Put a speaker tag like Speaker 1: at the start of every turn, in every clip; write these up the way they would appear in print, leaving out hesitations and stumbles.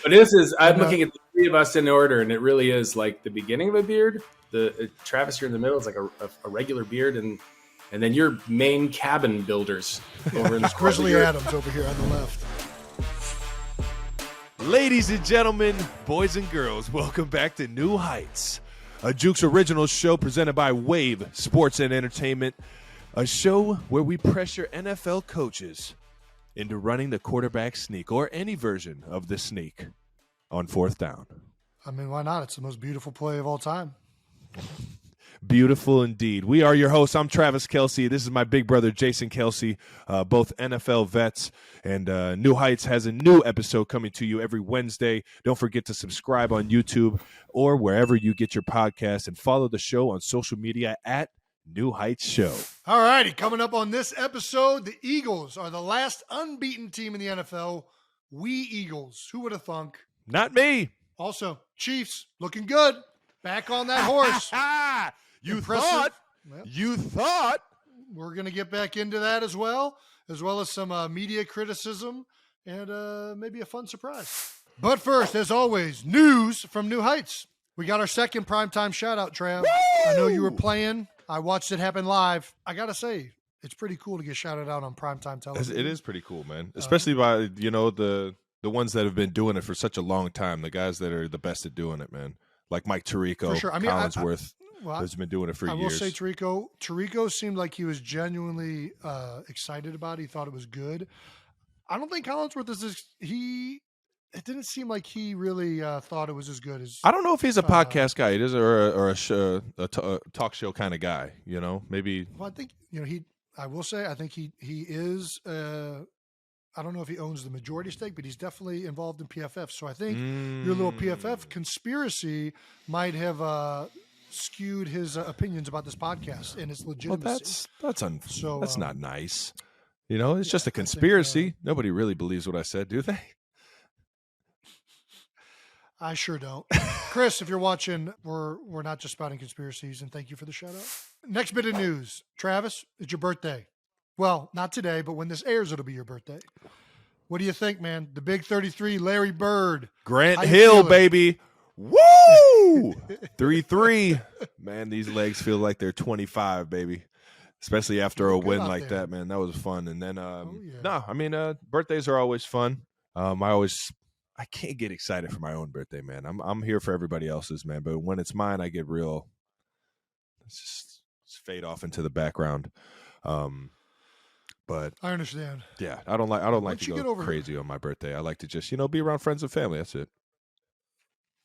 Speaker 1: But I'm looking at the three of us in order, and it really is like the beginning of a beard. Travis, you're in the middle. It's like a regular beard, and then your main cabin builders over in the
Speaker 2: Grizzly Adams over here on the left.
Speaker 3: Ladies and gentlemen, boys and girls, welcome back to New Heights, a Jukes Original show presented by Wave Sports and Entertainment, a show where we pressure NFL coaches into running the quarterback sneak or any version of the sneak on fourth down.
Speaker 2: I mean, why not? It's the most beautiful play of all time.
Speaker 3: Beautiful indeed. We are your hosts. I'm Travis Kelce. This is my big brother, Jason Kelce, both NFL vets. And New Heights has a new episode coming to you every Wednesday. Don't forget to subscribe on YouTube or wherever you get your podcast, and follow the show on social media at New Heights Show.
Speaker 2: All righty. Coming up on this episode, the Eagles are the last unbeaten team in the NFL. We Eagles. Who would have thunk?
Speaker 3: Not me.
Speaker 2: Also, Chiefs looking good. Back on that horse.
Speaker 3: You
Speaker 2: Impressive.
Speaker 3: thought?
Speaker 2: Well,
Speaker 3: You thought?
Speaker 2: we're going to get back into that as well as some media criticism and maybe a fun surprise. But first, as always, news from New Heights. We got our second primetime shout-out, Trav. I know you were playing. I watched it happen live. I got to say, it's pretty cool to get shouted out on primetime television.
Speaker 3: It is pretty cool, man. Especially by, the ones that have been doing it for such a long time. The guys that are the best at doing it, man. Like Mike Tirico,
Speaker 2: For sure. I mean,
Speaker 3: Collinsworth has been doing it for years.
Speaker 2: I will say Tirico seemed like he was genuinely excited about it. He thought it was good. I don't think Collinsworth it didn't seem like he really thought it was as good as.
Speaker 3: I don't know if he's a podcast guy. He is or a talk show kind of guy. Maybe.
Speaker 2: Well, I think I will say I think he is. I don't know if he owns the majority stake, but he's definitely involved in PFF. So I think your little PFF conspiracy might have skewed his opinions about this podcast and its legitimacy.
Speaker 3: Well, that's not nice. It's just a conspiracy. Nobody really believes what I said, do they?
Speaker 2: I sure don't. Chris, if you're watching, we're not just spouting conspiracies, and thank you for the shout out. Next bit of news. Travis, it's your birthday. Well, not today, but when this airs, it'll be your birthday. What do you think, man? The big 33, Larry Bird.
Speaker 3: Grant Hill, baby. Woo! 3-3. Man, these legs feel like they're 25, baby. Especially after a win like that, man. That was fun. And then, birthdays are always fun. I can't get excited for my own birthday, man. I'm here for everybody else's, man. But when it's mine, I get real. It's fade off into the background. But
Speaker 2: I understand.
Speaker 3: Yeah, I don't like to go crazy on my birthday. I like to just be around friends and family. That's it.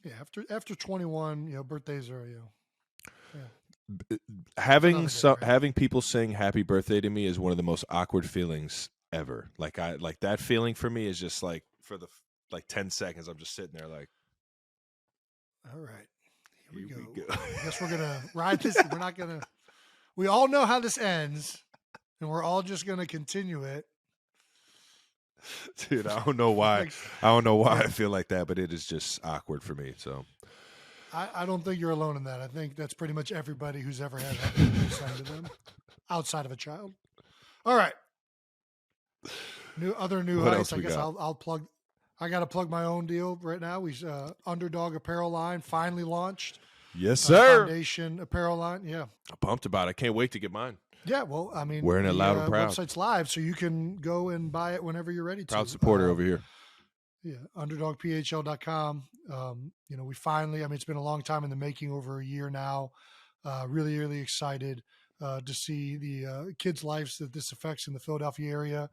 Speaker 2: Yeah, after 21, birthdays are
Speaker 3: having people sing happy birthday to me is one of the most awkward feelings ever. Like that feeling for me is just like for the 10 seconds I'm just sitting there like,
Speaker 2: all right, here we go. I guess we're gonna ride this. We're not gonna. We all know how this ends. And we're all just going to continue it.
Speaker 3: Dude, I don't know why. I feel like that, but it is just awkward for me. So
Speaker 2: I don't think you're alone in that. I think that's pretty much everybody who's ever had that assigned to them outside of a child. All right. Other New Heights. I guess I'll plug. I got to plug my own deal right now. We Underdog apparel line finally launched.
Speaker 3: Yes, sir.
Speaker 2: Foundation apparel line. Yeah.
Speaker 3: I'm pumped about it. I can't wait to get mine.
Speaker 2: Yeah, well, I mean,
Speaker 3: wearing it loud and proud.
Speaker 2: Website's live, so you can go and buy it whenever you're ready to.
Speaker 3: Proud supporter over here.
Speaker 2: Yeah, underdogphl.com. We finally, it's been a long time in the making, over a year now. Really, really excited to see the kids' lives that this affects in the Philadelphia area,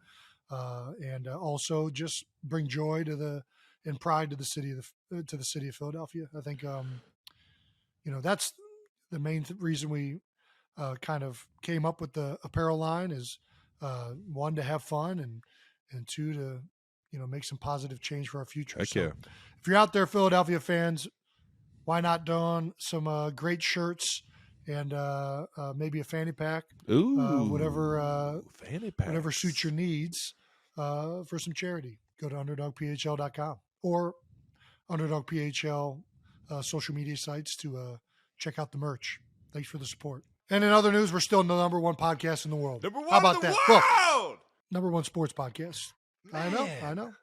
Speaker 2: and also just bring joy and pride to the city of Philadelphia. I think, that's the main reason we. Kind of came up with the apparel line is one, to have fun, and two, to make some positive change for our future.
Speaker 3: Heck yeah.
Speaker 2: If you're out there, Philadelphia fans, why not don some great shirts and maybe a fanny pack?
Speaker 3: Ooh,
Speaker 2: fanny pack, whatever suits your needs for some charity. Go to underdogphl.com or underdogphl social media sites to check out the merch. Thanks for the support. And in other news, we're still the number one podcast in the world.
Speaker 3: Number one
Speaker 2: How about
Speaker 3: in the
Speaker 2: that?
Speaker 3: world!
Speaker 2: Number one sports podcast. Man. I know.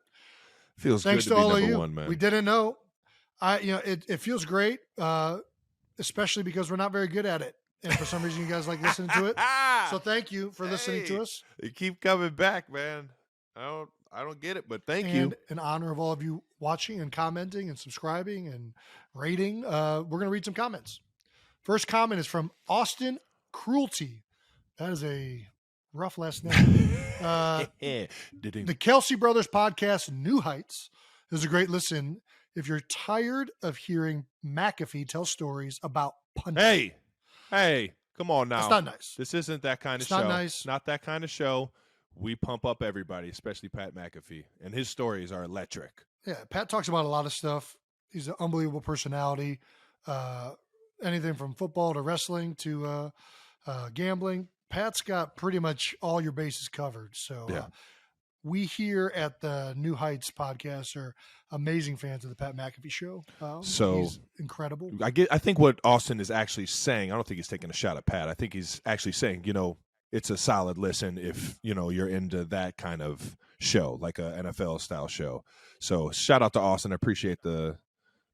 Speaker 3: Feels
Speaker 2: Thanks
Speaker 3: good to
Speaker 2: to
Speaker 3: be
Speaker 2: all of
Speaker 3: number
Speaker 2: you.
Speaker 3: one, man.
Speaker 2: We didn't know. It feels great, especially because we're not very good at it. And for some reason, you guys like listening to it. So thank you for listening to us.
Speaker 3: You keep coming back, man. I don't get it, but thank you.
Speaker 2: And in honor of all of you watching and commenting and subscribing and rating, we're going to read some comments. First comment is from Austin Cruelty. That is a rough last name. The Kelce Brothers podcast, New Heights, is a great listen if you're tired of hearing McAfee tell stories about punting.
Speaker 3: Hey, come on now.
Speaker 2: That's not nice.
Speaker 3: This isn't that kind of show.
Speaker 2: Not nice.
Speaker 3: Not that kind of show. We pump up everybody, especially Pat McAfee, and his stories are electric.
Speaker 2: Yeah, Pat talks about a lot of stuff. He's an unbelievable personality. Anything from football to wrestling to gambling. Pat's got pretty much all your bases covered. So we here at the New Heights podcast are amazing fans of the Pat McAfee show. He's incredible.
Speaker 3: I think what Austin is actually saying, I don't think he's taking a shot at Pat. I think he's actually saying, it's a solid listen if, you're into that kind of show, like a NFL style show. So shout out to Austin. I appreciate the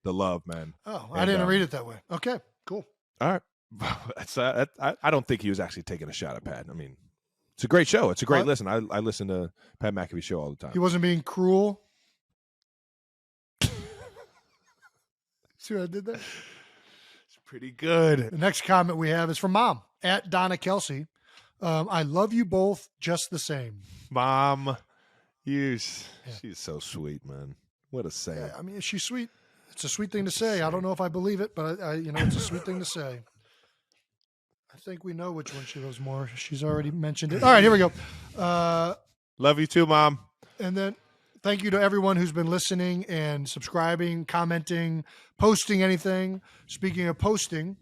Speaker 3: love, man.
Speaker 2: Oh, I didn't read it that way. Okay, cool.
Speaker 3: All right. I don't think he was actually taking a shot at Pat. I mean, it's a great show. It's a great listen. I listen to Pat McAfee show all the time.
Speaker 2: He wasn't being cruel. See what I did there?
Speaker 3: It's pretty good.
Speaker 2: The next comment we have is from Mom at Donna Kelce. I love you both just the same.
Speaker 3: Mom, she's so sweet, man. What a saint.
Speaker 2: Yeah, I mean, she's sweet. It's a sweet thing to say. I don't know if I believe it, but it's a sweet thing to say. I think we know which one she loves more. She's already mentioned it. All right, here we go.
Speaker 3: Love you too, Mom.
Speaker 2: And then thank you to everyone who's been listening and subscribing, commenting, posting anything. Speaking of posting,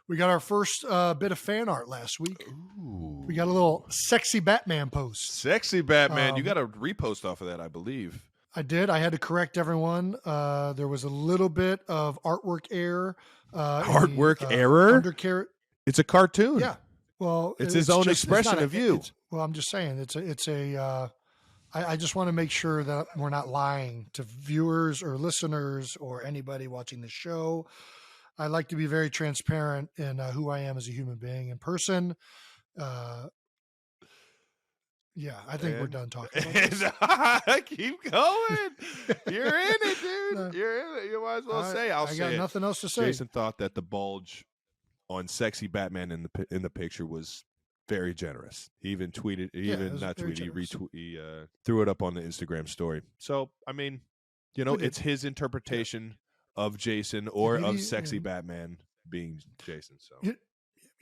Speaker 2: we got our first bit of fan art last week.
Speaker 3: Ooh.
Speaker 2: We got a little sexy Batman post.
Speaker 3: Sexy Batman. You got a repost off of that, I believe.
Speaker 2: I did. I had to correct everyone. There was a little bit of artwork error.
Speaker 3: Error? It's a cartoon.
Speaker 2: Yeah. Well,
Speaker 3: it's his own expression of you.
Speaker 2: Well, I'm just saying I just want to make sure that we're not lying to viewers or listeners or anybody watching the show. I like to be very transparent in who I am as a human being in person. Yeah, I think we're done talking about this.
Speaker 3: Keep going. You're in it, dude. No. You're in it. You might as well say. I got
Speaker 2: nothing else to say.
Speaker 3: Jason thought that the bulge on sexy Batman in the picture was very generous. He even tweeted, he threw it up on the Instagram story. So, I mean, it's his interpretation of Jason or of sexy Batman being Jason. So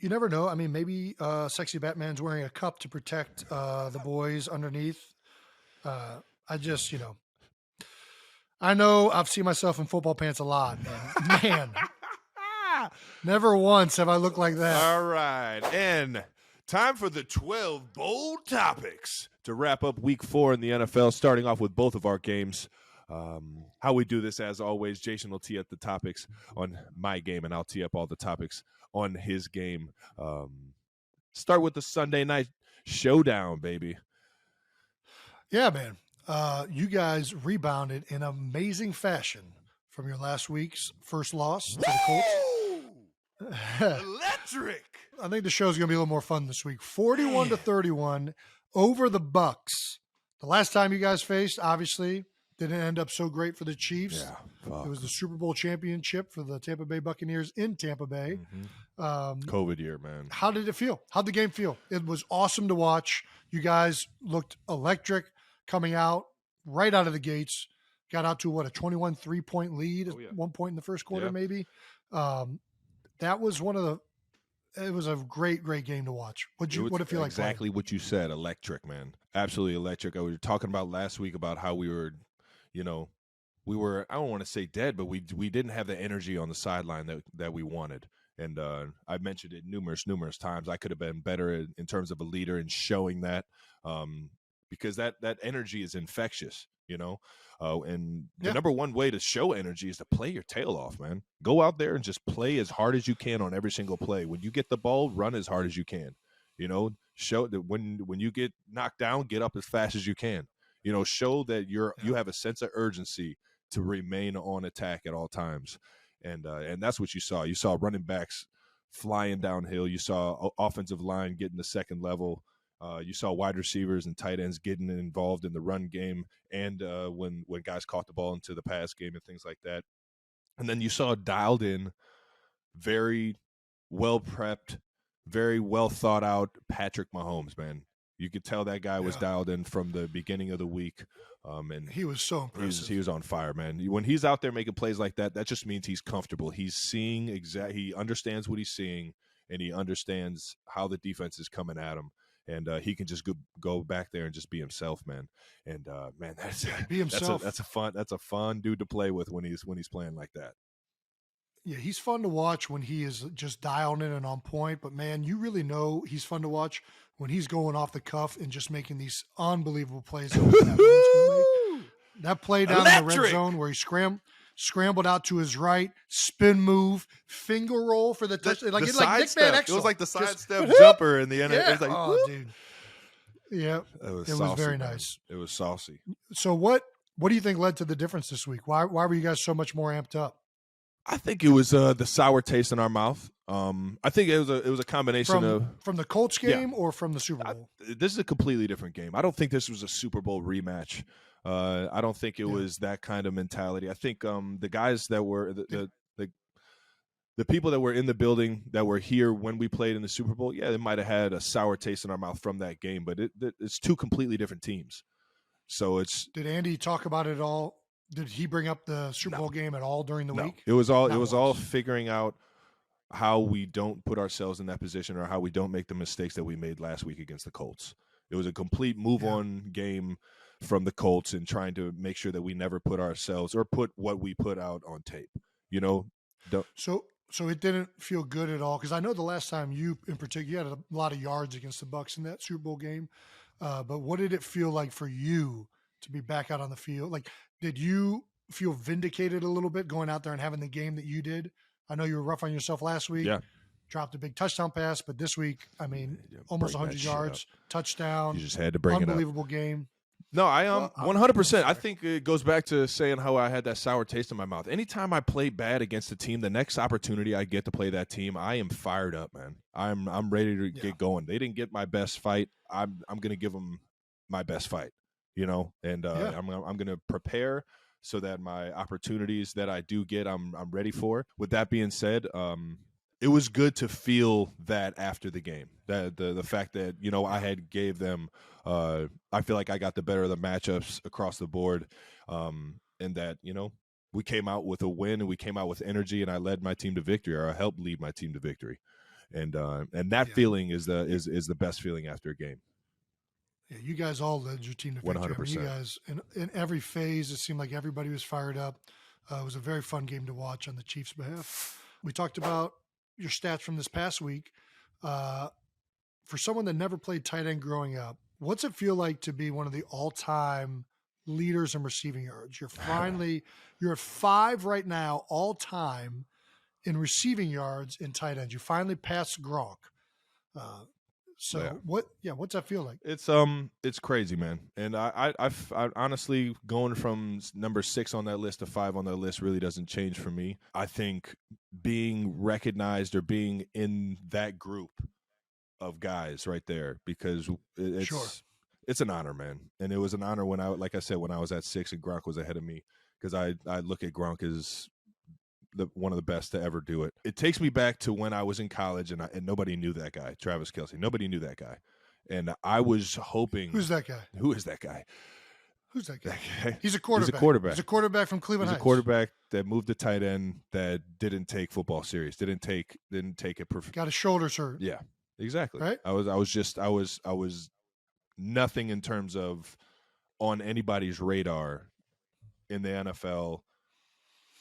Speaker 2: you never know. I mean, maybe sexy Batman's wearing a cup to protect the boys underneath. I know I've seen myself in football pants a lot, and man, never once have I looked like that.
Speaker 3: All right. And time for the 12 bold topics to wrap up week 4 in the NFL, starting off with both of our games. How we do this, as always, Jason will tee up the topics on my game, and I'll tee up all the topics on his game. Start with the Sunday night showdown, baby.
Speaker 2: Yeah, man. You guys rebounded in amazing fashion from your last week's first loss to the Colts.
Speaker 3: Electric.
Speaker 2: I think the show's going to be a little more fun this week. 41-31 over the Bucks. The last time you guys faced, obviously, didn't end up so great for the Chiefs.
Speaker 3: Yeah,
Speaker 2: it was the Super Bowl championship for the Tampa Bay Buccaneers in Tampa Bay.
Speaker 3: Mm-hmm. COVID year, man.
Speaker 2: How did it feel? How'd the game feel? It was awesome to watch. You guys looked electric coming out right out of the gates. Got out to, a 21 3-point lead at one point in the first quarter, maybe. That was it was a great, great game to watch. What did it feel like?
Speaker 3: Exactly what you said. Electric, man. Absolutely electric. We were talking about last week about how we were, we were, I don't want to say dead, but we didn't have the energy on the sideline that we wanted. And I mentioned it numerous times. I could have been better in terms of a leader and showing that because that energy is infectious, and the number one way to show energy is to play your tail off, man. Go out there and just play as hard as you can on every single play. When you get the ball, run as hard as you can. Show that when you get knocked down, get up as fast as you can. show that you have a sense of urgency to remain on attack at all times. And that's what you saw. You saw running backs flying downhill. You saw offensive line getting the second level. You saw wide receivers and tight ends getting involved in the run game, and when guys caught the ball into the pass game and things like that. And then you saw dialed in, very well prepped, very well thought out Patrick Mahomes, man. You could tell that guy was dialed in from the beginning of the week. And
Speaker 2: he was so impressive.
Speaker 3: He was on fire, man. When he's out there making plays like that, that just means he's comfortable. He's seeing he understands what he's seeing, and he understands how the defense is coming at him. And he can just go back there and just be himself, man. And man,
Speaker 2: be himself.
Speaker 3: That's a fun dude to play with when he's playing like that.
Speaker 2: Yeah, he's fun to watch when he is just dialed in and on point. But man, you really know he's fun to watch when he's going off the cuff and just making these unbelievable plays. That play down in the red zone where he scrambled out to his right, spin move, finger roll for the touchdown. Like Nick Van Exel.
Speaker 3: It was like the sidestep jumper in the end.
Speaker 2: Yeah.
Speaker 3: It was like,
Speaker 2: oh, dude. Yeah,
Speaker 3: it was
Speaker 2: very
Speaker 3: man.
Speaker 2: nice.
Speaker 3: It was saucy.
Speaker 2: So what do you think led to the difference this week? Why were you guys so much more amped up?
Speaker 3: I think it was the sour taste in our mouth. I think it was a combination
Speaker 2: from the Colts game or from the Super Bowl.
Speaker 3: This is a completely different game. I don't think this was a Super Bowl rematch. I don't think it was that kind of mentality. I think the guys that were the people that were in the building that were here when we played in the Super Bowl, they might have had a sour taste in our mouth from that game, but it's two completely different teams. So did
Speaker 2: Andy talk about it at all? Did he bring up the Super Bowl game at all during the week?
Speaker 3: It was all figuring out how we don't put ourselves in that position or how we don't make the mistakes that we made last week against the Colts. It was a complete move-on game from the Colts and trying to make sure that we never put ourselves or put what we put out on tape.
Speaker 2: So it didn't feel good at all, because I know the last time you in particular, you had a lot of yards against the Bucs in that Super Bowl game. But what did it feel like for you to be back out on the field? Like, did you feel vindicated a little bit going out there and having the game that you did? I know you were rough on yourself last week. Yeah. Dropped a big touchdown pass, but this week, I mean, almost 100 yards, touchdown.
Speaker 3: You just had to bring it up.
Speaker 2: Unbelievable game.
Speaker 3: No, I am 100%. I think it goes back to saying how I had that sour taste in my mouth. Anytime I play bad against a team, the next opportunity I get to play that team, I am fired up, man. I'm ready to get going. They didn't get my best fight. I'm going to give them my best fight, and I'm going to prepare so that my opportunities that I do get, I'm ready for. With that being said, it was good to feel that after the game, that the fact that, I had gave them, I feel like I got the better of the matchups across the board. And that, we came out with a win and we came out with energy, and I led my team to victory, or I helped lead my team to victory. And that feeling is the best feeling after a game.
Speaker 2: Yeah, you guys all led your team to victory.
Speaker 3: 100%.
Speaker 2: You guys, in every phase, it seemed like everybody was fired up. It was a very fun game to watch on the Chiefs' behalf. We talked about your stats from this past week. For someone that never played tight end growing up, what's it feel like to be one of the all-time leaders in receiving yards? You're at 5 right now, all-time in receiving yards in tight ends. You finally passed Gronk. What's that feel like?
Speaker 3: It's crazy, man. And I honestly, going from number 6 on that list to 5 on that list really doesn't change for me. I think being recognized or being in that group of guys right there, because it's an honor, man. And it was an honor when I was at 6 and Gronk was ahead of me, because I look at Gronk as one of the best to ever do it. It takes me back to when I was in college and nobody knew that guy, Travis Kelce. Nobody knew that guy. And I was hoping.
Speaker 2: Who's that guy?
Speaker 3: Who is that guy?
Speaker 2: Who's that guy? He's a quarterback. He's a quarterback from Cleveland Heights.
Speaker 3: He's a quarterback that moved to tight end, that didn't take football serious. Didn't take it perfect.
Speaker 2: Got his shoulders hurt.
Speaker 3: Yeah, exactly.
Speaker 2: Right.
Speaker 3: I was nothing in terms of on anybody's radar in the NFL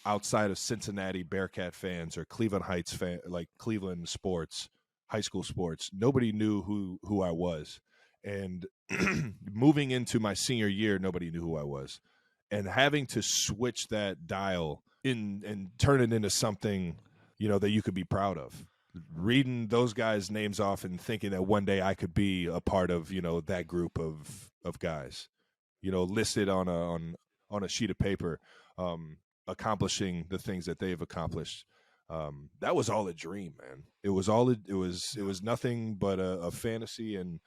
Speaker 3: outside of Cincinnati Bearcat fans or Cleveland Heights fan, like Cleveland sports, high school sports. Nobody knew who I was. And moving into my senior year, nobody knew who I was. And having to switch that dial and turn it into something, that you could be proud of. Reading those guys' names off and thinking that one day I could be a part of, that group of guys. listed on a sheet of paper, accomplishing the things that they've accomplished. That was all a dream, man. It was nothing but a fantasy, and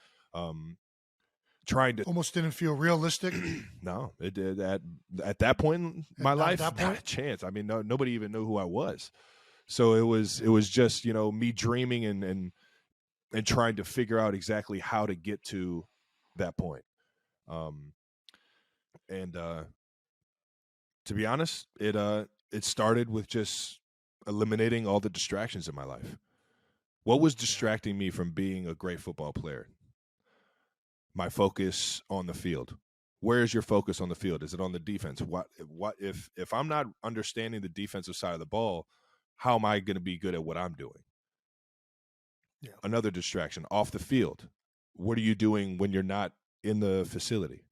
Speaker 3: trying to
Speaker 2: almost didn't feel realistic.
Speaker 3: No, it did at that point in my life, not a chance. I mean, nobody even knew who I was. So it was just, me dreaming and trying to figure out exactly how to get to that point. And to be honest, it started with just eliminating all the distractions in my life. What was distracting me from being a great football player? My focus on the field. Where is your focus on the field? Is it on the defense? What if I'm not understanding the defensive side of the ball, how am I going to be good at what I'm doing? Yeah. Another distraction, off the field. What are you doing when you're not in the facility?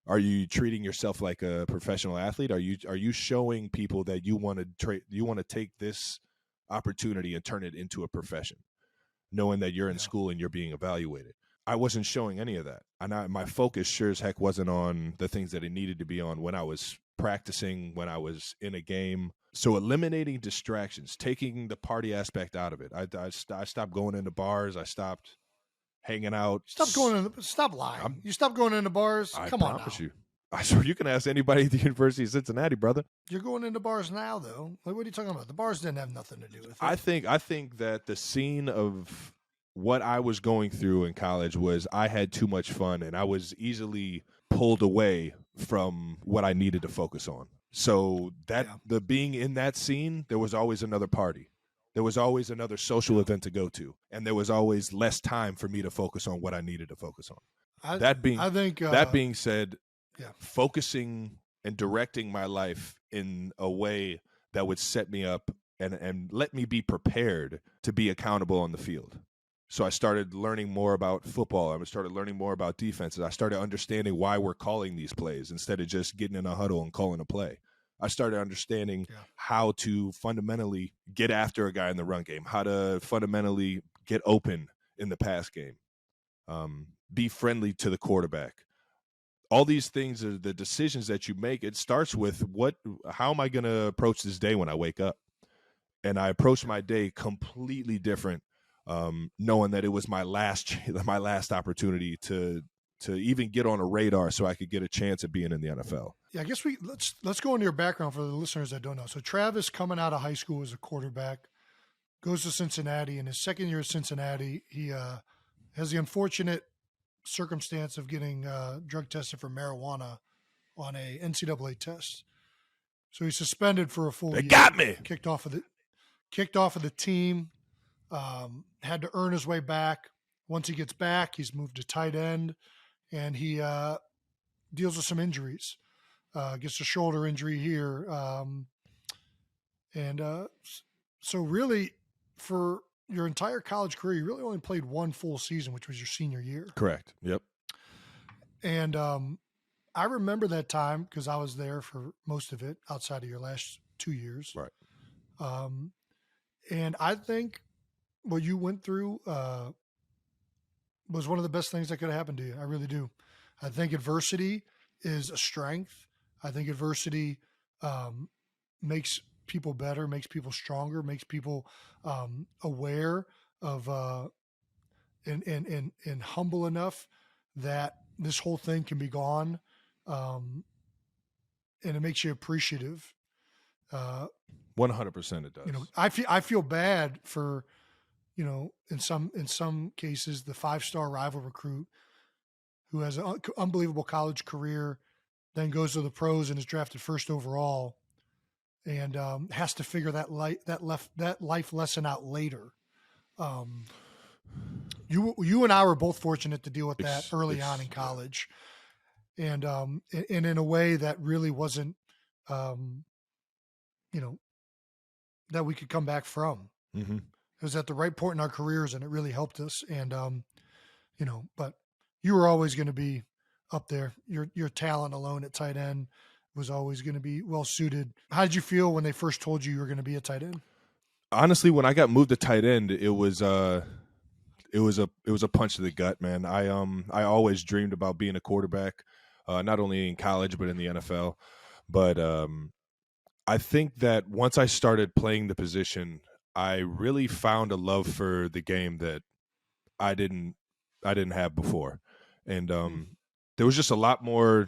Speaker 3: Are you treating yourself like a professional athlete? Are you showing people that you want to take this opportunity and turn it into a profession, knowing that you're in school and you're being evaluated? I wasn't showing any of that. And my focus sure as heck wasn't on the things that it needed to be on when I was practicing, when I was in a game. So eliminating distractions, taking the party aspect out of it. I stopped going into bars. I stopped hanging out.
Speaker 2: Stop lying. You stopped going into bars? Come on now. I promise you.
Speaker 3: I swear you can ask anybody at the University of Cincinnati, brother.
Speaker 2: You're going into bars now, though. Like, what are you talking about? The bars didn't have nothing to do with it.
Speaker 3: I think that the scene of what I was going through in college was I had too much fun, and I was easily pulled away from what I needed to focus on. So the being in that scene, there was always another party. There was always another social event to go to, and there was always less time for me to focus on what I needed to focus on. That being said, focusing and directing my life in a way that would set me up and let me be prepared to be accountable on the field. So I started learning more about football. I started learning more about defenses. I started understanding why we're calling these plays instead of just getting in a huddle and calling a play. I started understanding how to fundamentally get after a guy in the run game, how to fundamentally get open in the pass game, be friendly to the quarterback. All these things are the decisions that you make. It starts with how am I going to approach this day when I wake up? And I approached my day completely different, knowing that it was my last opportunity to even get on a radar so I could get a chance at being in the NFL.
Speaker 2: Yeah, I guess let's go into your background for the listeners that don't know. So Travis, coming out of high school as a quarterback, goes to Cincinnati. In his second year at Cincinnati, he has the unfortunate circumstance of getting drug tested for marijuana on a NCAA test. So he's suspended for a full year.
Speaker 3: They got me.
Speaker 2: Kicked off of the team. Had to earn his way back. Once he gets back, he's moved to tight end, and he deals with some injuries. Gets a shoulder injury here. So really, for your entire college career, you really only played one full season, which was your senior year.
Speaker 3: Correct. Yep.
Speaker 2: And I remember that time because I was there for most of it outside of your last 2 years.
Speaker 3: Right.
Speaker 2: And I think what you went through was one of the best things that could have happened to you. I really do. I think adversity is a strength. I think adversity makes people better, makes people stronger, makes people aware of and humble enough that this whole thing can be gone, and it makes you appreciative.
Speaker 3: 100% it does.
Speaker 2: I feel bad for, in some cases, the 5-star rival recruit who has an unbelievable college career, then goes to the pros and is drafted first overall, and has to figure that life lesson out later. You and I were both fortunate to deal with that early on in college, and in a way that really wasn't, that we could come back from.
Speaker 3: Mm-hmm.
Speaker 2: It was at the right point in our careers, and it really helped us. And but you were always going to be up there. Your talent alone at tight end was always going to be well suited. How did you feel when they first told you were going to be a tight end?
Speaker 3: Honestly, when I got moved to tight end, it was a punch to the gut, man. I always dreamed about being a quarterback. not only in college but in the NFL. But I think that once I started playing the position, I really found a love for the game that I didn't have before, and there was just a lot more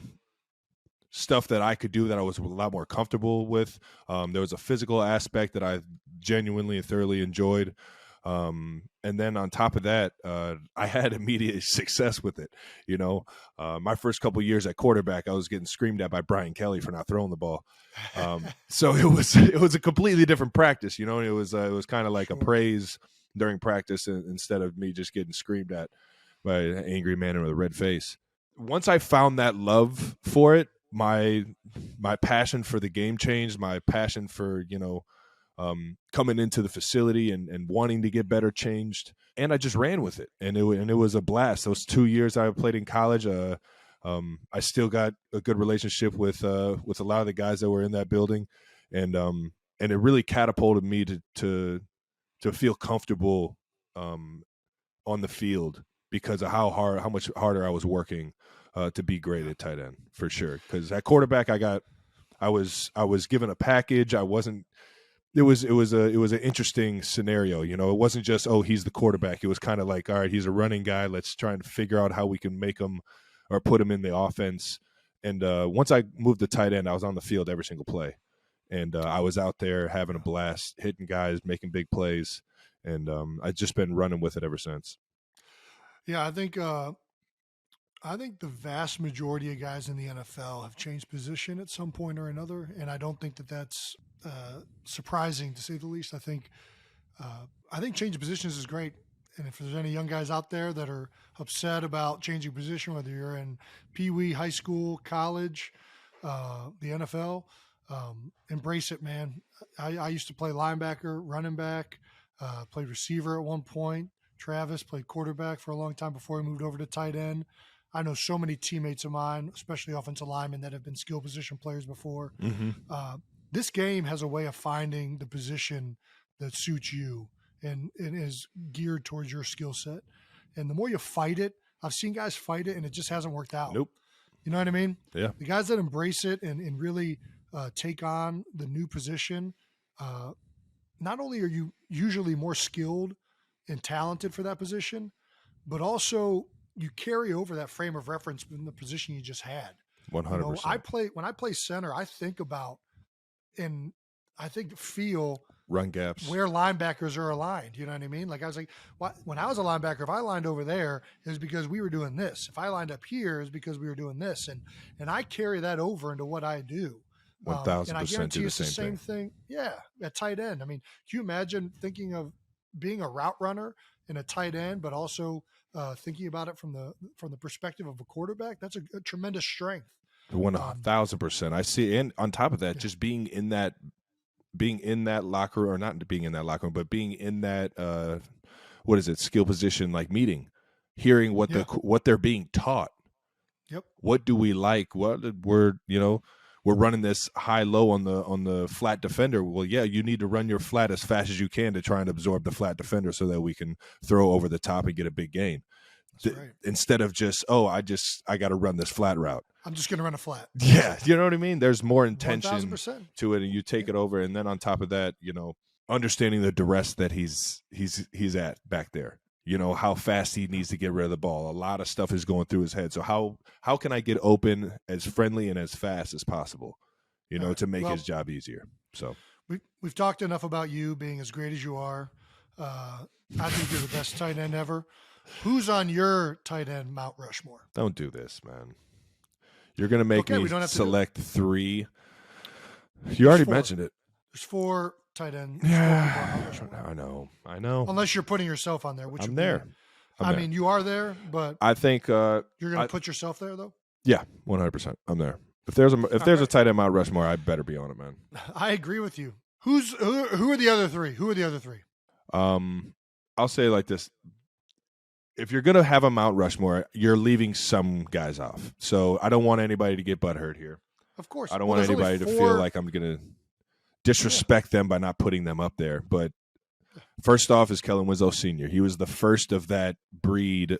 Speaker 3: stuff that I could do that I was a lot more comfortable with. There was a physical aspect that I genuinely and thoroughly enjoyed. And then on top of that, I had immediate success with it. You know, my first couple years at quarterback, I was getting screamed at by Brian Kelly for not throwing the ball. So it was a completely different practice. You know, it was kind of like a praise during practice instead of me just getting screamed at by an angry man with a red face. Once I found that love for it, my passion for the game changed. My passion for, coming into the facility and wanting to get better changed, and I just ran with it, and it was a blast. Those 2 years I played in college, I still got a good relationship with a lot of the guys that were in that building, and it really catapulted me to feel comfortable on the field because of how much harder I was working to be great at tight end, for sure. Because at quarterback, I was given a package. I wasn't. It was an interesting scenario. You know, it wasn't just, oh, he's the quarterback. It was kind of like, all right, he's a running guy. Let's try and figure out how we can make him or put him in the offense. And once I moved to tight end, I was on the field every single play, and I was out there having a blast, hitting guys, making big plays, and I've just been running with it ever since.
Speaker 2: Yeah, I think the vast majority of guys in the NFL have changed position at some point or another, and I don't think that that's surprising, to say the least. I think changing positions is great, and if there's any young guys out there that are upset about changing position, whether you're in Pee Wee, high school, college, the NFL, embrace it, man. I used to play linebacker, running back, played receiver at one point. Travis played quarterback for a long time before he moved over to tight end. I know so many teammates of mine, especially offensive linemen, that have been skill position players before.
Speaker 3: Mm-hmm.
Speaker 2: This game has a way of finding the position that suits you and is geared towards your skill set. And the more you fight it, I've seen guys fight it and it just hasn't worked out.
Speaker 3: Nope.
Speaker 2: You know what I mean?
Speaker 3: Yeah.
Speaker 2: The guys that embrace it and really take on the new position, not only are you usually more skilled and talented for that position, but also you carry over that frame of reference in the position you just had.
Speaker 3: 100%.
Speaker 2: When I play center, I think about and I think feel
Speaker 3: run gaps
Speaker 2: where linebackers are aligned. You know what I mean? Like I was like, when I was a linebacker, if I lined over there, it was because we were doing this. If I lined up here, it's because we were doing this. And I carry that over into what I do.
Speaker 3: 1,000%
Speaker 2: and I guarantee
Speaker 3: do the
Speaker 2: it's
Speaker 3: same
Speaker 2: thing. Yeah, at tight end. I mean, can you imagine thinking of being a route runner in a tight end, but also thinking about it from the perspective of a quarterback? That's a tremendous strength.
Speaker 3: 1,000%. I see. And on top of that, just being in that locker room, or not being in that locker room, but being in that skill position, like meeting, hearing what they're being taught.
Speaker 2: Yep.
Speaker 3: What do we like? What we're running this high low on the flat defender. Well, yeah, you need to run your flat as fast as you can to try and absorb the flat defender so that we can throw over the top and get a big gain.
Speaker 2: That's right.
Speaker 3: Instead of just, I got to run this flat route.
Speaker 2: I'm just going to run a flat.
Speaker 3: Yeah, you know what I mean? There's more intention
Speaker 2: 1,000%.
Speaker 3: to it, and you take it over, and then on top of that, understanding the duress that he's at back there. How fast he needs to get rid of the ball. A lot of stuff is going through his head. So how can I get open as friendly and as fast as possible, to make his job easier? So
Speaker 2: we've talked enough about you being as great as you are. I think you're the best tight end ever. Who's on your tight end Mount Rushmore?
Speaker 3: Don't do this, man. You're going to make me select 3. You already mentioned it.
Speaker 2: There's 4 tight ends.
Speaker 3: Yeah, I know.
Speaker 2: Unless you're putting yourself on there, which
Speaker 3: I'm there.
Speaker 2: I mean, you are there, but
Speaker 3: I think
Speaker 2: you're going to put yourself there, though.
Speaker 3: Yeah, 100%. I'm there. If there's a tight end Mount Rushmore, I better be on it, man.
Speaker 2: I agree with you. Who are the other 3? Who are the other 3?
Speaker 3: I'll say it like this. If you're going to have a Mount Rushmore, you're leaving some guys off. So I don't want anybody to get butthurt here.
Speaker 2: Of course.
Speaker 3: I don't want anybody to feel like I'm going to disrespect them by not putting them up there. But first off is Kellen Winslow Sr. He was the first of that breed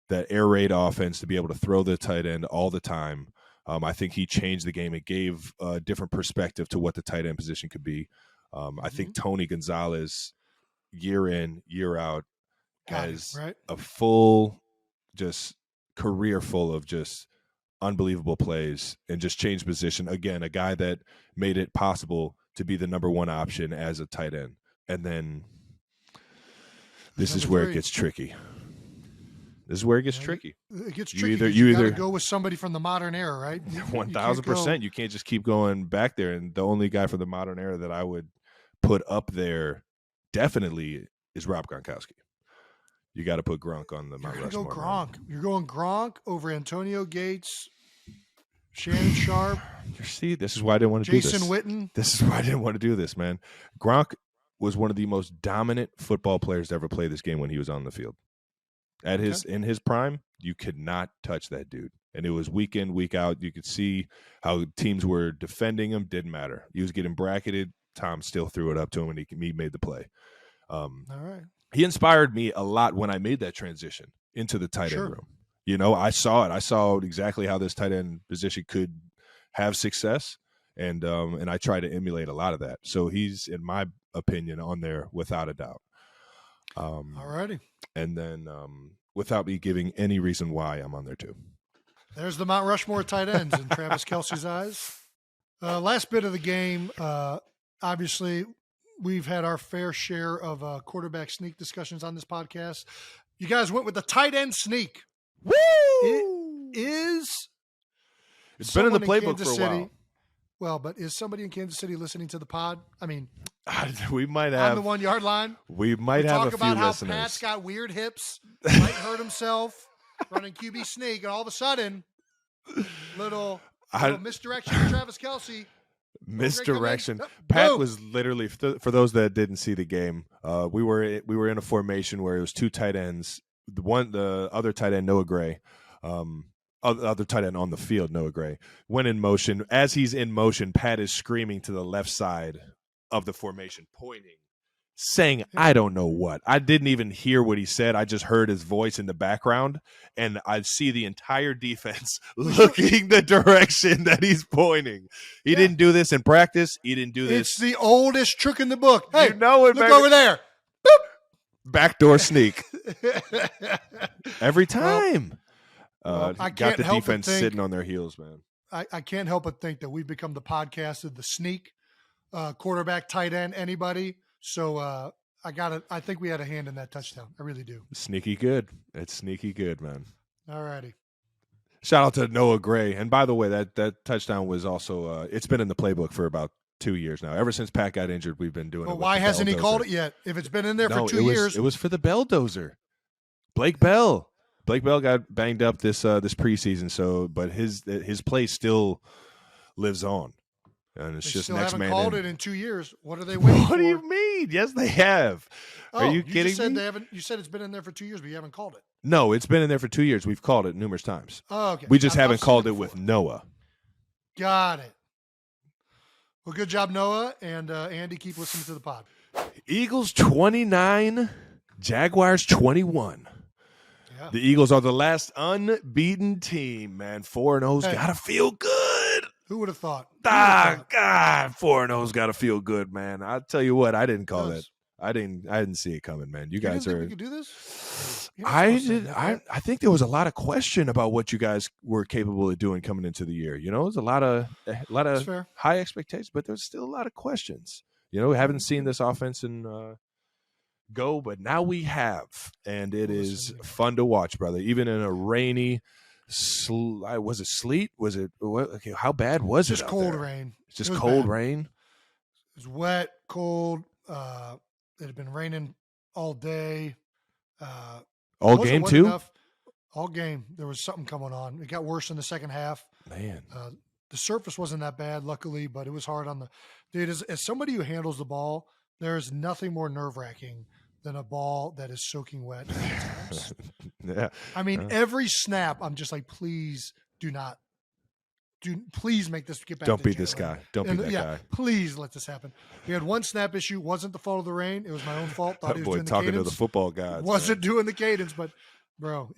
Speaker 3: that air raid offense to be able to throw the tight end all the time. I think he changed the game. It gave a different perspective to what the tight end position could be. I think Tony Gonzalez, year in, year out, has a full just career full of just unbelievable plays and just changed position. Again, a guy that made it possible to be the number one option as a tight end. And then this is where it gets tricky. This is where it gets tricky.
Speaker 2: It gets tricky. You either go with somebody from the modern era, right?
Speaker 3: 1,000%. You can't just keep going back there. And the only guy from the modern era that I would put up there definitely is Rob Gronkowski. You got to put Gronk on the Mount Rushmore.
Speaker 2: Gronk. You're going Gronk over Antonio Gates, Shannon Sharp.
Speaker 3: See, this is why I didn't want to do this.
Speaker 2: Jason Witten.
Speaker 3: This is why I didn't want to do this, man. Gronk was one of the most dominant football players to ever play this game when he was on the field. In his prime, you could not touch that dude. And it was week in, week out. You could see how teams were defending him. Didn't matter. He was getting bracketed. Tom still threw it up to him, and he made the play.
Speaker 2: All right.
Speaker 3: He inspired me a lot when I made that transition into the tight end room. You know, I saw it. I saw exactly how this tight end position could have success, and I try to emulate a lot of that. So he's, in my opinion, on there without a doubt.
Speaker 2: All righty.
Speaker 3: And then without me giving any reason why, I'm on there too.
Speaker 2: There's the Mount Rushmore tight ends in Travis Kelce's eyes. Last bit of the game, obviously, we've had our fair share of quarterback sneak discussions on this podcast. You guys went with the tight end sneak.
Speaker 3: Woo!
Speaker 2: It's
Speaker 3: been in the playbook for a while.
Speaker 2: Well, but is somebody in Kansas City listening to the pod? I mean,
Speaker 3: we might have
Speaker 2: on the 1 yard line.
Speaker 3: We might have a few listeners.
Speaker 2: Talk about how Pat's got weird hips, might hurt himself running QB sneak, and all of a sudden, little misdirection to Travis Kelce.
Speaker 3: Misdirection. Pat was literally, for those that didn't see the game, we were in a formation where it was two tight ends. The other tight end, Noah Gray, other tight end on the field, Noah Gray, went in motion. As he's in motion, Pat is screaming to the left side of the formation, pointing, saying, I don't know what. I didn't even hear what he said. I just heard his voice in the background, and I see the entire defense looking the direction that he's pointing. He didn't do this in practice. He didn't do this.
Speaker 2: It's the oldest trick in the book. Hey,
Speaker 3: you know it,
Speaker 2: look over there.
Speaker 3: Boop. Backdoor sneak. Every time.
Speaker 2: I
Speaker 3: got the defense sitting on their heels, man.
Speaker 2: I can't help but think that we've become the podcast of the sneak, quarterback, tight end, anybody. So I think we had a hand in that touchdown. I really do.
Speaker 3: Sneaky good. It's sneaky good, man.
Speaker 2: All righty.
Speaker 3: Shout out to Noah Gray. And by the way, that touchdown was also it's been in the playbook for about 2 years now. Ever since Pat got injured, we've been doing it.
Speaker 2: But why hasn't he called it yet? If it's been in there for 2 years.
Speaker 3: It was for the Belldozer. Blake Bell. Blake Bell got banged up this preseason, but his play still lives on. And it's just next man.
Speaker 2: They still haven't called it in 2 years. What are they waiting for?
Speaker 3: What do you mean? Yes, they have. Are you kidding me?
Speaker 2: You said it's been in there for 2 years, but you haven't called it.
Speaker 3: No, it's been in there for 2 years. We've called it numerous times.
Speaker 2: Oh, okay.
Speaker 3: We just haven't called it with Noah.
Speaker 2: Got it. Well, good job, Noah. And Andy, keep listening to the pod.
Speaker 3: Eagles 29, Jaguars 21. Yeah. The Eagles are the last unbeaten team, man. 4-0's got to feel good.
Speaker 2: Who would have thought?
Speaker 3: God, 4-0's got to feel good, man. I'll tell you what, I didn't call that. I didn't see it coming, man. You guys
Speaker 2: think we could do this?
Speaker 3: I think there was a lot of question about what you guys were capable of doing coming into the year. You know, there's a lot of high expectations, but there's still a lot of questions. You know, we haven't seen this offense go, but now we have, and it is fun to watch, brother. Even in a rainy, was it sleet? Was it okay? How bad was it?
Speaker 2: Just cold rain.
Speaker 3: It's just cold rain.
Speaker 2: It was wet, cold. It had been raining all day.
Speaker 3: All game too?
Speaker 2: All game. There was something going on. It got worse in the second half.
Speaker 3: Man.
Speaker 2: The surface wasn't that bad, luckily, but it was hard on the – dude, as somebody who handles the ball, there is nothing more nerve-wracking than a ball that is soaking wet.
Speaker 3: Yeah.
Speaker 2: I mean, every snap, I'm just like, please please make this get back.
Speaker 3: Don't beat this guy. Don't beat that guy.
Speaker 2: Please let this happen. We had one snap issue. Wasn't the fault of the rain. It was my own fault. Thought he was doing the
Speaker 3: talking
Speaker 2: cadence.
Speaker 3: To the football guys.
Speaker 2: Wasn't doing the cadence, but bro,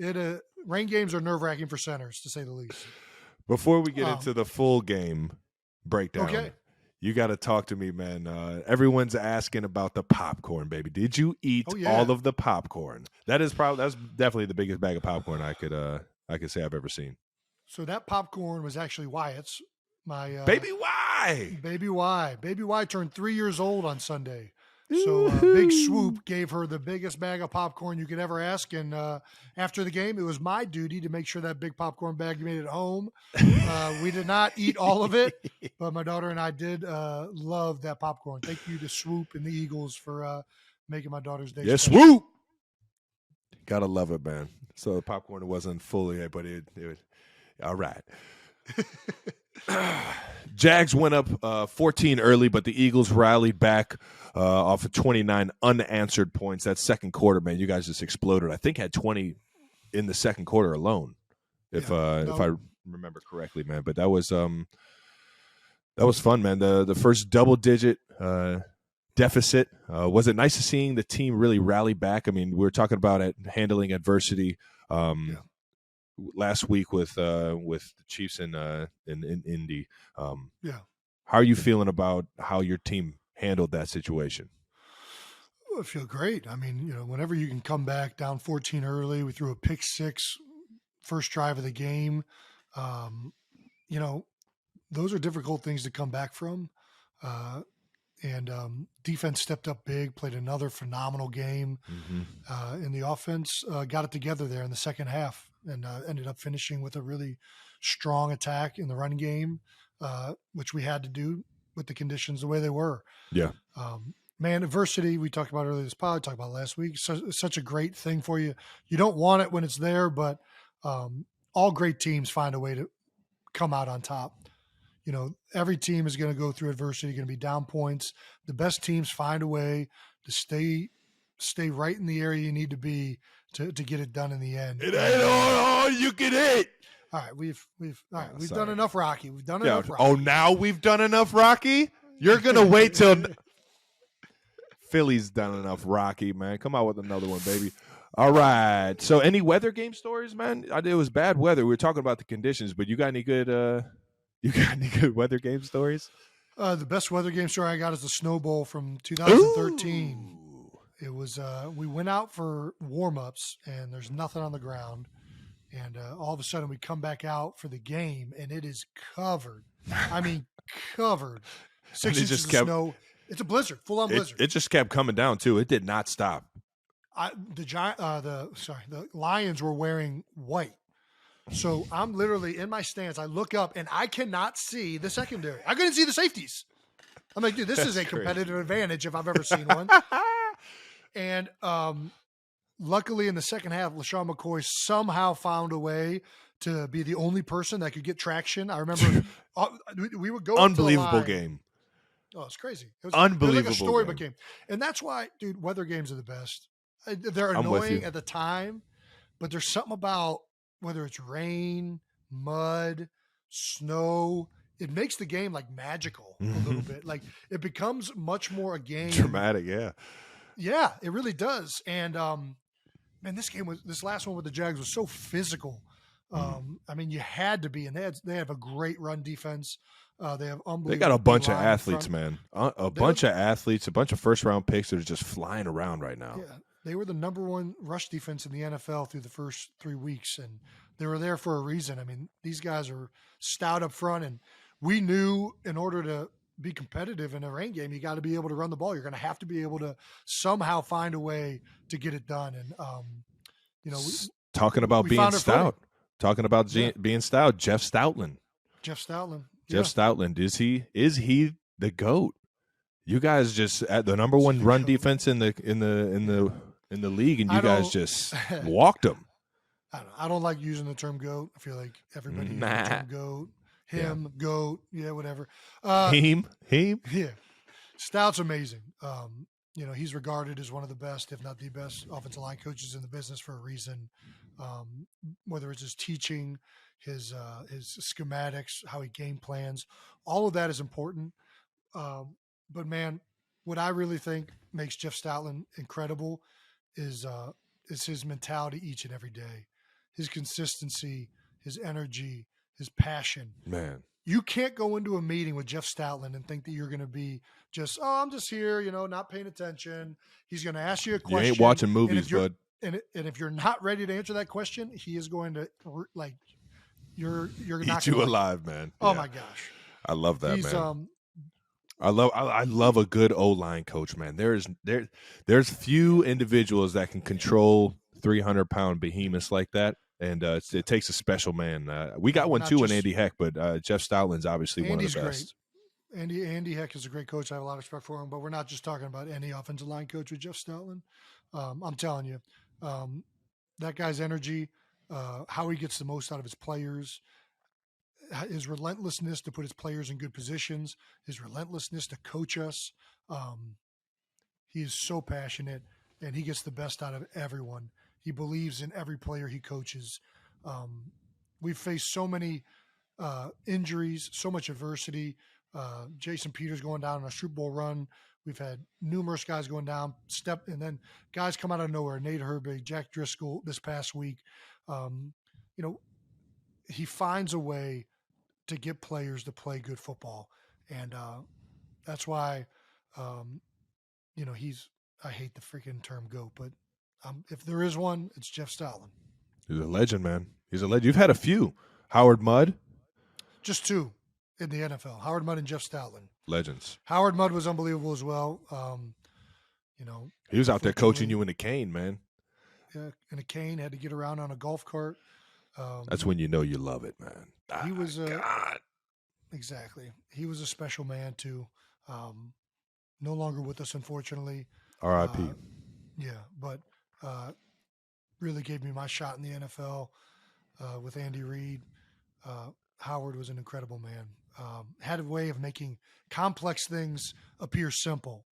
Speaker 2: rain games are nerve-wracking for centers, to say the least.
Speaker 3: Before we get into the full game breakdown,
Speaker 2: okay,
Speaker 3: you got to talk to me, man. Everyone's asking about the popcorn, baby. Did you eat all of the popcorn? That's definitely the biggest bag of popcorn I could say I've ever seen.
Speaker 2: So that popcorn was actually Wyatt's. My
Speaker 3: Baby Y.
Speaker 2: Baby Y turned 3 years old on Sunday. So Big Swoop gave her the biggest bag of popcorn you could ever ask. And after the game, it was my duty to make sure that big popcorn bag made it home. We did not eat all of it, but my daughter and I did love that popcorn. Thank you to Swoop and the Eagles for making my daughter's day.
Speaker 3: Yes, special. Swoop. Gotta love it, man. So the popcorn wasn't fully, but it all right. Jags went up 14 early, but the Eagles rallied back off of 29 unanswered points. That second quarter, man, you guys just exploded. I think had 20 in the second quarter alone, if I remember correctly, man. But that was fun, man. The first double-digit deficit. Was it nice to seeing the team really rally back? I mean, we were talking about handling adversity. Last week with the Chiefs in Indy. How are you feeling about how your team handled that situation?
Speaker 2: I feel great. I mean, whenever you can come back down 14 early, we threw a pick six first drive of the game. Those are difficult things to come back from. And defense stepped up big, played another phenomenal game. And the offense got it together there in the second half and ended up finishing with a really strong attack in the run game, which we had to do with the conditions the way they were.
Speaker 3: Yeah.
Speaker 2: Man, adversity, we talked about earlier this pod, talked about last week, such a great thing for you. You don't want it when it's there, but all great teams find a way to come out on top. Every team is going to go through adversity, going to be down points. The best teams find a way to stay right in the area you need to be to get it done in the end.
Speaker 3: It ain't all you can hit.
Speaker 2: All right, we've done enough, Rocky. We've done enough, Rocky.
Speaker 3: Oh, now we've done enough, Rocky? You're going to wait till Philly's done enough, Rocky, man. Come out with another one, baby. All right. So any weather game stories, man? It was bad weather. We were talking about the conditions, but you got any good weather game stories?
Speaker 2: The best weather game story I got is the Snow Bowl from 2013. Ooh. It was we went out for warm-ups, and there's nothing on the ground. And all of a sudden, we come back out for the game, and it is covered. I mean, covered. 6 inches of snow. It's a blizzard, full-on blizzard.
Speaker 3: It just kept coming down, too. It did not stop.
Speaker 2: The Lions were wearing white. So I'm literally in my stance. I look up, and I cannot see the secondary. I couldn't see the safeties. I'm like, dude, this is a competitive advantage if I've ever seen one. And luckily in the second half, LaShawn McCoy somehow found a way to be the only person that could get traction. I remember we would go
Speaker 3: unbelievable game.
Speaker 2: Oh, it's crazy. It was
Speaker 3: unbelievable.
Speaker 2: It was like a storybook game. And that's why, dude, weather games are the best. They're annoying at the time, but there's something about whether it's rain, mud, snow, it makes the game like magical a little bit. Like it becomes much more a game.
Speaker 3: Dramatic, yeah.
Speaker 2: Yeah, it really does. And man, this last one with the Jags was so physical. I mean, you had to be, and they have a great run defense. They have unbelievable.
Speaker 3: They got a bunch of athletes, man. A bunch of athletes, a bunch of first-round picks that are just flying around right now.
Speaker 2: Yeah, they were the number one rush defense in the NFL through the first 3 weeks, and they were there for a reason. I mean, these guys are stout up front, and we knew in order to be competitive in a rain game, you got to be able to run the ball. You're going to have to be able to somehow find a way to get it done. And
Speaker 3: talking about being stout, talking about being stout, Jeff Stoutland. Jeff Stoutland, is he the GOAT? You guys just at the number one run defense in the league, and you guys just walked them.
Speaker 2: I don't like using the term GOAT. I feel like everybody uses the term GOAT. GOAT, whatever.
Speaker 3: Him.
Speaker 2: Yeah. Stout's amazing. He's regarded as one of the best, if not the best, offensive line coaches in the business for a reason. Whether it's his teaching, his schematics, how he game plans, all of that is important. But man, what I really think makes Jeff Stoutland incredible is his mentality each and every day. his consistency, his energy, his passion.
Speaker 3: Man.
Speaker 2: You can't go into a meeting with Jeff Stoutland and think that you're going to be just, I'm just here, not paying attention. He's going to ask you a question.
Speaker 3: You ain't watching movies, bud.
Speaker 2: And if you're not ready to answer that question, he is going to you're
Speaker 3: eat you alive, man.
Speaker 2: Oh my gosh,
Speaker 3: I love that, man. I love a good O-line coach, man. There's few individuals that can control 300-pound behemoths like that, and it takes a special man. We got one too in Andy Heck, but Jeff Stoutland's obviously one of the best.
Speaker 2: Great. Andy Heck is a great coach. I have a lot of respect for him, but we're not just talking about any offensive line coach with Jeff Stoutland. I'm telling you, that guy's energy, how he gets the most out of his players, his relentlessness to put his players in good positions, his relentlessness to coach us. He is so passionate, and he gets the best out of everyone. He believes in every player he coaches. We've faced so many injuries, so much adversity. Jason Peters going down on a Super Bowl run. We've had numerous guys going down, and then guys come out of nowhere. Nate Herbig, Jack Driscoll this past week. He finds a way to get players to play good football. And that's why, I hate the freaking term GOAT, but if there is one, it's Jeff Stoutland.
Speaker 3: He's a legend, man. He's a legend. You've had a few. Howard Mudd.
Speaker 2: Just two in the NFL. Howard Mudd and Jeff Stoutland.
Speaker 3: Legends.
Speaker 2: Howard Mudd was unbelievable as well.
Speaker 3: He was out there coaching you in a cane, man.
Speaker 2: Yeah, in a cane, had to get around on a golf cart.
Speaker 3: That's when you know you love it, man.
Speaker 2: He was
Speaker 3: God.
Speaker 2: Exactly. He was a special man too. No longer with us, unfortunately.
Speaker 3: R.I.P.
Speaker 2: But really gave me my shot in the NFL with Andy Reid. Howard was an incredible man. Had a way of making complex things appear simple.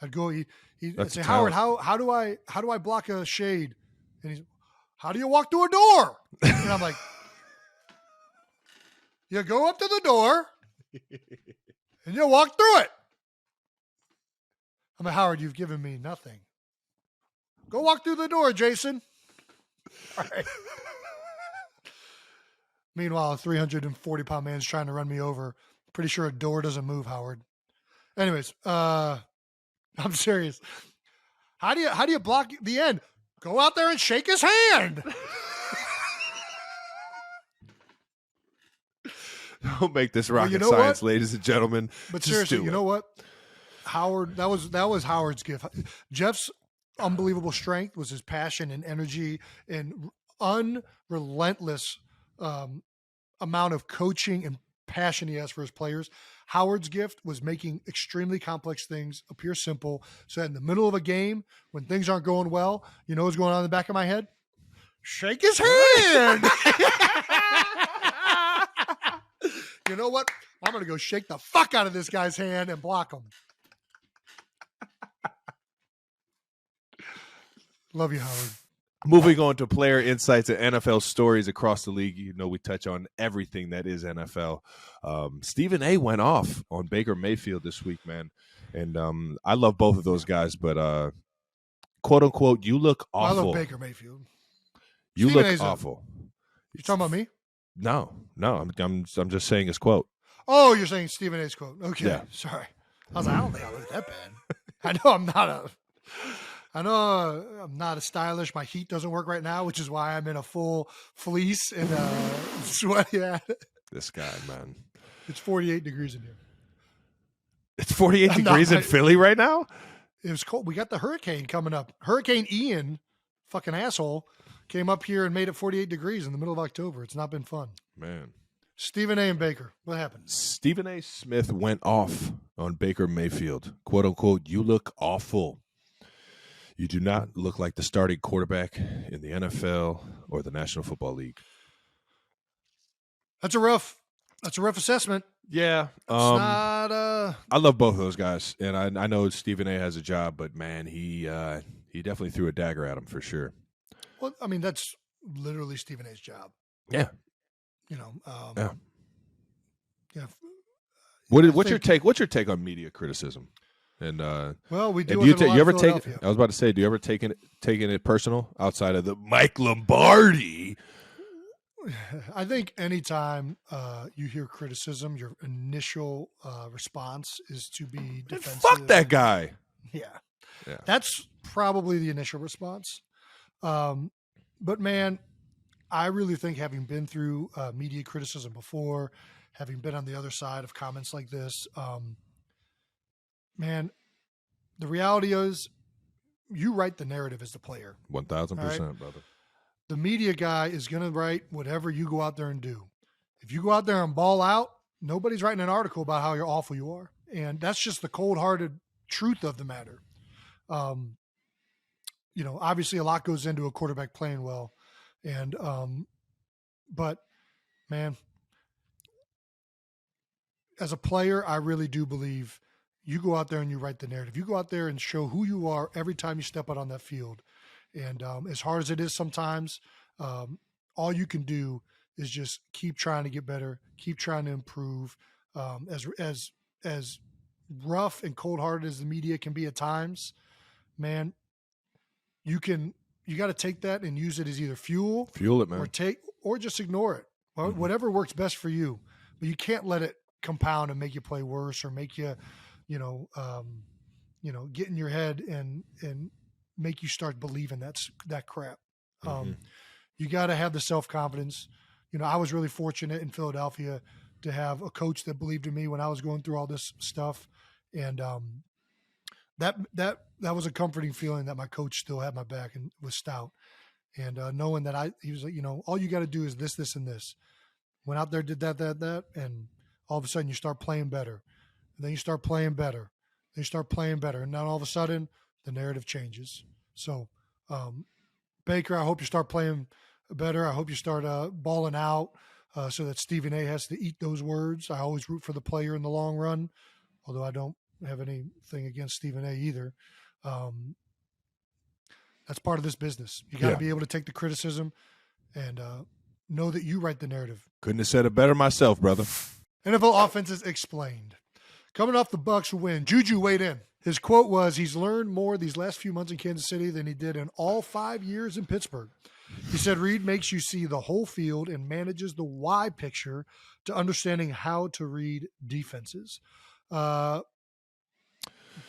Speaker 2: I'd go, he'd say, Howard, how do I block a shade? And he's, how do you walk through a door? And I'm like, you go up to the door and you walk through it. I'm like, Howard, you've given me nothing. Go walk through the door, Jason. All right. Meanwhile, a 340-pound man's trying to run me over. Pretty sure a door doesn't move, Howard. Anyways, I'm serious. How do you block the end? Go out there and shake his hand.
Speaker 3: Don't make this rocket science, ladies and gentlemen.
Speaker 2: But seriously, you know what? Howard, that was Howard's gift. Jeff's unbelievable strength was his passion and energy and unrelentless amount of coaching and passion he has for his players. Howard's gift was making extremely complex things appear simple. So that in the middle of a game, when things aren't going well, you know what's going on in the back of my head? Shake his hand. You know what? I'm going to go shake the fuck out of this guy's hand and block him. Love you, Howard.
Speaker 3: Moving on to player insights and NFL stories across the league. You know, we touch on everything that is NFL. Stephen A. went off on Baker Mayfield this week, man. And I love both of those guys, but quote unquote, you look awful.
Speaker 2: I love Baker Mayfield.
Speaker 3: You
Speaker 2: Stephen
Speaker 3: look
Speaker 2: A's
Speaker 3: awful.
Speaker 2: You talking about me?
Speaker 3: No. I'm just saying his quote.
Speaker 2: Oh, you're saying Stephen A.'s quote. Okay. Yeah. Sorry. I was like, I don't think I look that bad. I know I'm not as stylish. My heat doesn't work right now, which is why I'm in a full fleece and sweat. Yeah.
Speaker 3: This guy, man.
Speaker 2: It's 48 degrees in here.
Speaker 3: It's 48 degrees in Philly right now?
Speaker 2: It was cold. We got the hurricane coming up. Hurricane Ian, fucking asshole, came up here and made it 48 degrees in the middle of October. It's not been fun.
Speaker 3: Man.
Speaker 2: Stephen A. and Baker. What happened?
Speaker 3: Stephen A. Smith went off on Baker Mayfield. Quote unquote, you look awful. You do not look like the starting quarterback in the NFL or the National Football League.
Speaker 2: That's a rough assessment.
Speaker 3: Yeah.
Speaker 2: I
Speaker 3: love both of those guys, and I know Stephen A. has a job, but man, he definitely threw a dagger at him for sure.
Speaker 2: Well, I mean, that's literally Stephen A.'s job.
Speaker 3: Yeah.
Speaker 2: You know.
Speaker 3: Yeah. What's your take? What's your take on media criticism? And
Speaker 2: well, we do.
Speaker 3: and you ever take? I was about to say, do you ever taking it personal outside of the Mike Lombardi?
Speaker 2: I think anytime you hear criticism, your initial response is to be defensive.
Speaker 3: Fuck that guy.
Speaker 2: Yeah, that's probably the initial response. But man, I really think having been through media criticism before, having been on the other side of comments like this, man, the reality is you write the narrative as the player.
Speaker 3: 1,000%, brother.
Speaker 2: The media guy is going to write whatever you go out there and do. If you go out there and ball out, nobody's writing an article about how awful you are. And that's just the cold-hearted truth of the matter. Obviously a lot goes into a quarterback playing well. And, but man, as a player, I really do believe you go out there and you write the narrative. You go out there and show who you are every time you step out on that field. And as hard as it is sometimes, all you can do is just keep trying to get better, keep trying to improve. As rough and cold-hearted as the media can be at times, man, you got to take that and use it as either fuel
Speaker 3: it, man,
Speaker 2: or just ignore it. Well, whatever works best for you, but you can't let it compound and make you play worse or make you, get in your head and make you start believing that crap. You got to have the self-confidence. I was really fortunate in Philadelphia to have a coach that believed in me when I was going through all this stuff. And that was a comforting feeling that my coach still had my back and was stout. And knowing that he was like, all you got to do is this, this, and this. Went out there, did that, and all of a sudden you start playing better. And then you start playing better. Then you start playing better. And now all of a sudden the narrative changes. So, Baker, I hope you start playing better. I hope you start balling out so that Stephen A has to eat those words. I always root for the player in the long run, although I don't have anything against Stephen A either. That's part of this business. You got to be able to take the criticism and know that you write the narrative.
Speaker 3: Couldn't have said it better myself, brother.
Speaker 2: NFL offenses explained. Coming off the Bucs win, Juju weighed in. His quote was, he's learned more these last few months in Kansas City than he did in all 5 years in Pittsburgh. He said Reed makes you see the whole field and manages the why picture to understanding how to read defenses. Do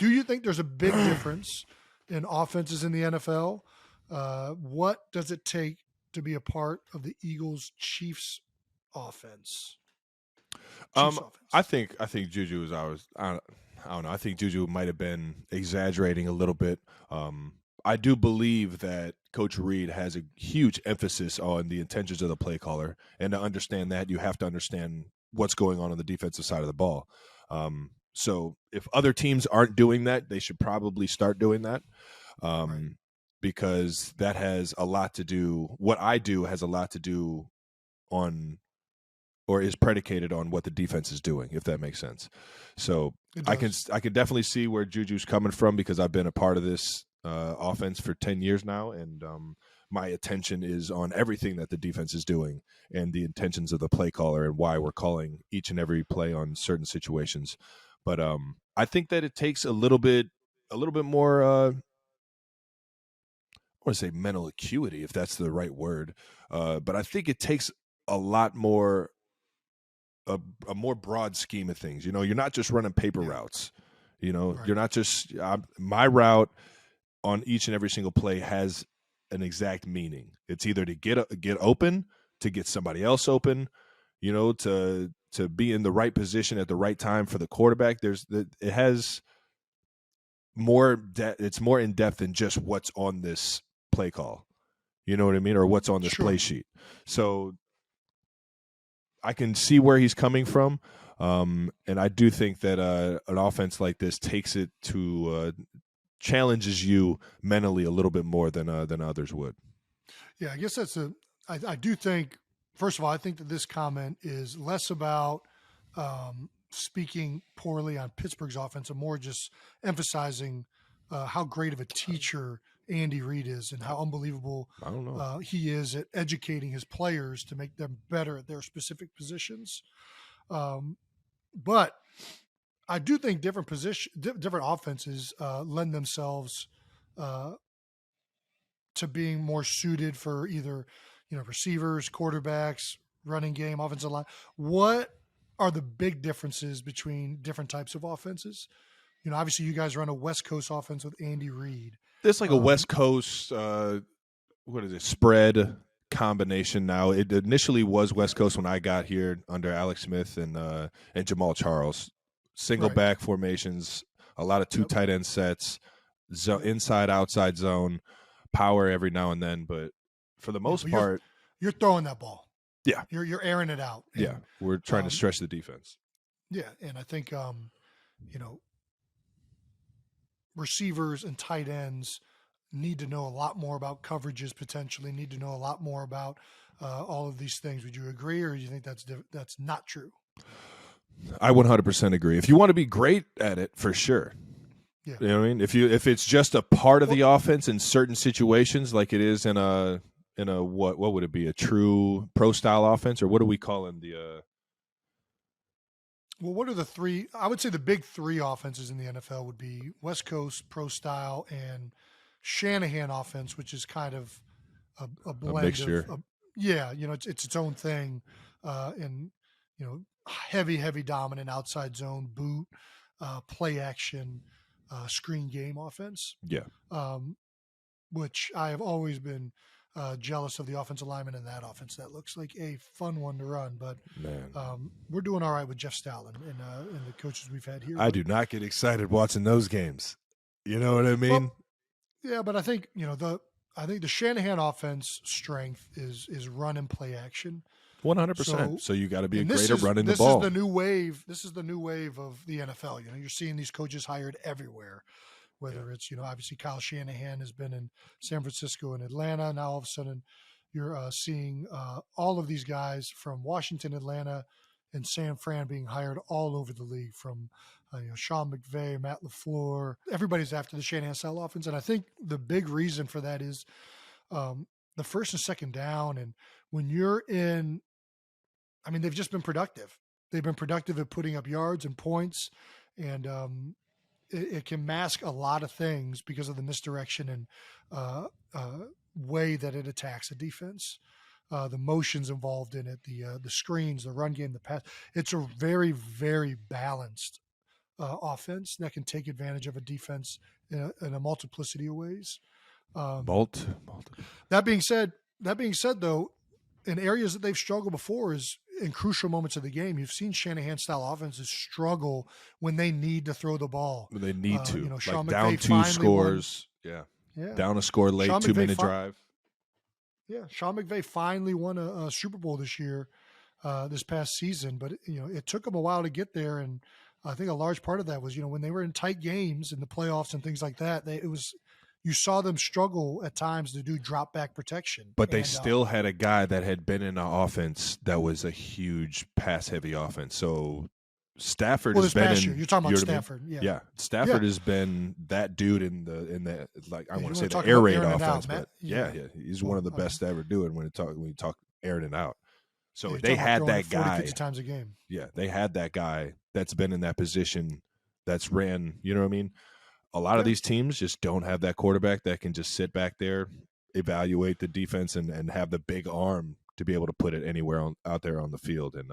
Speaker 2: you think there's a big difference in offenses in the NFL? What does it take to be a part of the Eagles-Chiefs offense?
Speaker 3: I think Juju is always. I don't know. I think Juju might have been exaggerating a little bit. I do believe that Coach Reed has a huge emphasis on the intentions of the play caller, and to understand that, you have to understand what's going on the defensive side of the ball. So if other teams aren't doing that, they should probably start doing that, right. Because that has a lot to do. What I do has a lot to do on, or is predicated on, what the defense is doing, if that makes sense. So I can definitely see where Juju's coming from, because I've been a part of this offense for 10 years now, and my attention is on everything that the defense is doing and the intentions of the play caller and why we're calling each and every play on certain situations. But I think that it takes a little bit more. I want to say mental acuity, if that's the right word, but I think it takes a lot more. A more broad scheme of things. You're not just running paper routes. Right. You're not just my route on each and every single play has an exact meaning. It's either to get open, to get somebody else open, to be in the right position at the right time for the quarterback. It has more it's more in depth than just what's on this play call. You know what I mean? Or what's on this play sheet. So I can see where he's coming from, and I do think that an offense like this takes it to challenges you mentally a little bit more than others would.
Speaker 2: Yeah, I guess I do think, first of all, I think that this comment is less about speaking poorly on Pittsburgh's offense and more just emphasizing how great of a teacher Andy Reid is and how unbelievable he is at educating his players to make them better at their specific positions. But I do think different different offenses lend themselves to being more suited for either, receivers, quarterbacks, running game, offensive line. What are the big differences between different types of offenses? Obviously you guys run a West Coast offense with Andy Reid.
Speaker 3: It's like a West Coast, spread combination now. It initially was West Coast when I got here under Alex Smith and Jamal Charles. Single back formations, a lot of two tight end sets, inside, outside zone, power every now and then. But for the most part,
Speaker 2: you're throwing that ball.
Speaker 3: Yeah.
Speaker 2: You're airing it out.
Speaker 3: And, we're trying to stretch the defense.
Speaker 2: Yeah, and I think receivers and tight ends need to know a lot more about coverages, potentially need to know a lot more about all of these things. Would you agree, or do you think that's not true?
Speaker 3: I 100% agree. If you want to be great at it, for sure.
Speaker 2: Yeah.
Speaker 3: You know what I mean? If it's just a part of the offense in certain situations, like it is in a what would it be, a true pro style offense, or what do we call in the
Speaker 2: Well, what are the three? I would say the big three offenses in the NFL would be West Coast pro style and Shanahan offense, which is kind of a blend, a mixture. It's its own thing, and heavy dominant outside zone, boot, play action, screen game offense.
Speaker 3: Yeah.
Speaker 2: Which I have always been jealous of the offensive lineman in that offense. That looks like a fun one to run, but we're doing all right with Jeff Stoutland and the coaches we've had here.
Speaker 3: I do not get excited watching those games. You know what I mean?
Speaker 2: Well, yeah, but I think the Shanahan offense strength is run and play action.
Speaker 3: 100%. So you got to be great at running the ball.
Speaker 2: This is the new wave of the NFL. You're seeing these coaches hired everywhere. Whether it's, obviously Kyle Shanahan has been in San Francisco and Atlanta. Now all of a sudden you're seeing all of these guys from Washington, Atlanta, and San Fran being hired all over the league, from Sean McVay, Matt LaFleur. Everybody's after the Shanahan style offense. And I think the big reason for that is the first and second down. And when you're in, they've just been productive. They've been productive at putting up yards and points, and it can mask a lot of things because of the misdirection and way that it attacks a defense. The motions involved in it, the screens, the run game, the pass. It's a very, very balanced offense that can take advantage of a defense in a multiplicity of ways. That being said, though, in areas that they've struggled before is in crucial moments of the game. You've seen Shanahan style offenses struggle when they need to throw the ball.
Speaker 3: They need to.
Speaker 2: Sean
Speaker 3: down
Speaker 2: McVay
Speaker 3: 2 scores. Down a score late, 2-minute drive.
Speaker 2: Yeah. Sean McVay finally won a Super Bowl this year, this past season, but it took them a while to get there. And I think a large part of that was, when they were in tight games in the playoffs and things like that, you saw them struggle at times to do drop back protection.
Speaker 3: But they still had a guy that had been in an offense that was a huge pass heavy offense. So Stafford has been in,
Speaker 2: you're talking about Stafford.
Speaker 3: Yeah. Stafford has been that dude in the I want to say the air raid offense, but he's one of the best to ever do it when you talk airing it out. So they had that guy
Speaker 2: 50 times a game.
Speaker 3: Yeah, they had that guy that's been in that position, that's ran, you know what I mean? A lot of these teams just don't have that quarterback that can just sit back there, evaluate the defense, and have the big arm to be able to put it anywhere out there on the field. And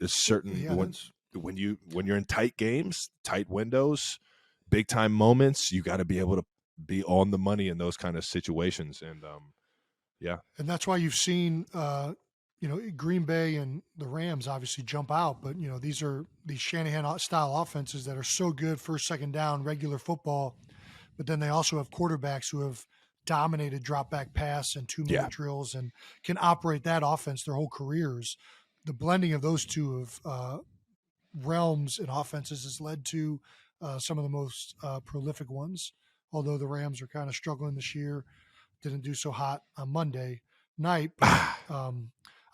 Speaker 3: it's certain when you're in tight games, tight windows, big time moments, you got to be able to be on the money in those kind of situations. And
Speaker 2: and that's why you've seen Green Bay and the Rams obviously jump out, but these are these Shanahan style offenses that are so good first, second down, regular football, but then they also have quarterbacks who have dominated drop back pass and 2-minute drills and can operate that offense their whole careers. The blending of those two of realms and offenses has led to some of the most prolific ones. Although the Rams are kind of struggling this year, didn't do so hot on Monday night, but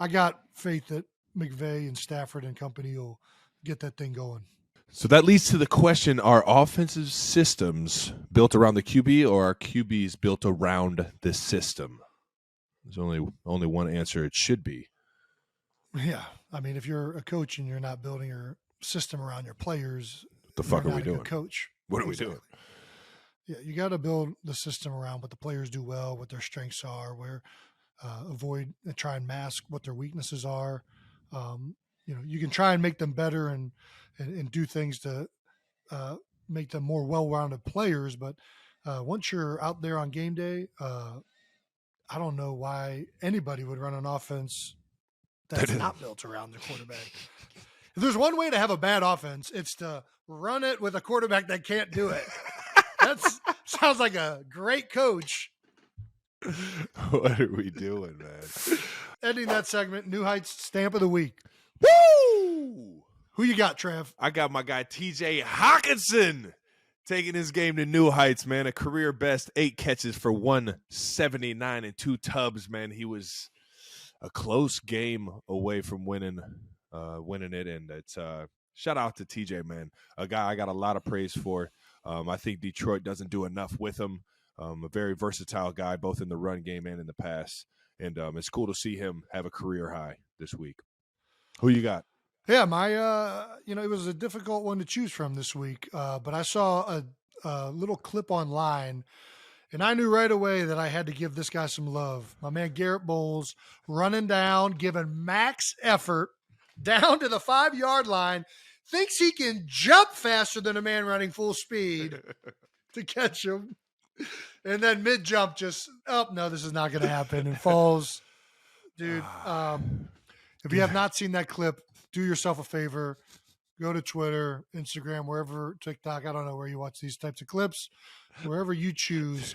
Speaker 2: I got faith that McVay and Stafford and company will get that thing going.
Speaker 3: So that leads to the question, are offensive systems built around the QB, or are QBs built around the system? There's only one answer. It should be.
Speaker 2: Yeah. If you're a coach and you're not building your system around your players,
Speaker 3: The fuck
Speaker 2: you're
Speaker 3: are we
Speaker 2: not a
Speaker 3: doing?
Speaker 2: good coach.
Speaker 3: What are we doing?
Speaker 2: Yeah, you got to build the system around what the players do well, what their strengths are, where avoid and try and mask what their weaknesses are. You can try and make them better and do things to make them more well-rounded players. But once you're out there on game day, I don't know why anybody would run an offense that's not built around their quarterback. If there's one way to have a bad offense, it's to run it with a quarterback that can't do it. That sounds like a great coach.
Speaker 3: What are we doing, man?
Speaker 2: Ending that segment, New Heights Stamp of the Week.
Speaker 3: Woo!
Speaker 2: Who you got, Trev?
Speaker 3: I got my guy TJ Hawkinson taking his game to new heights, man. A career best 8 catches for 179 and 2 tubs, man. He was a close game away from winning it, and it's shout out to TJ, man. A guy I got a lot of praise for. I think Detroit doesn't do enough with him. A very versatile guy, both in the run game and in the pass. And it's cool to see him have a career high this week. Who you got?
Speaker 2: Yeah, my it was a difficult one to choose from this week, but I saw a little clip online, and I knew right away that I had to give this guy some love. My man Garrett Bowles running down, giving max effort down to the 5-yard line, thinks he can jump faster than a man running full speed to catch him. And then mid-jump just, no, this is not going to happen, and falls. Dude, if you have not seen that clip, do yourself a favor. Go to Twitter, Instagram, wherever, TikTok. I don't know where you watch these types of clips. Wherever you choose,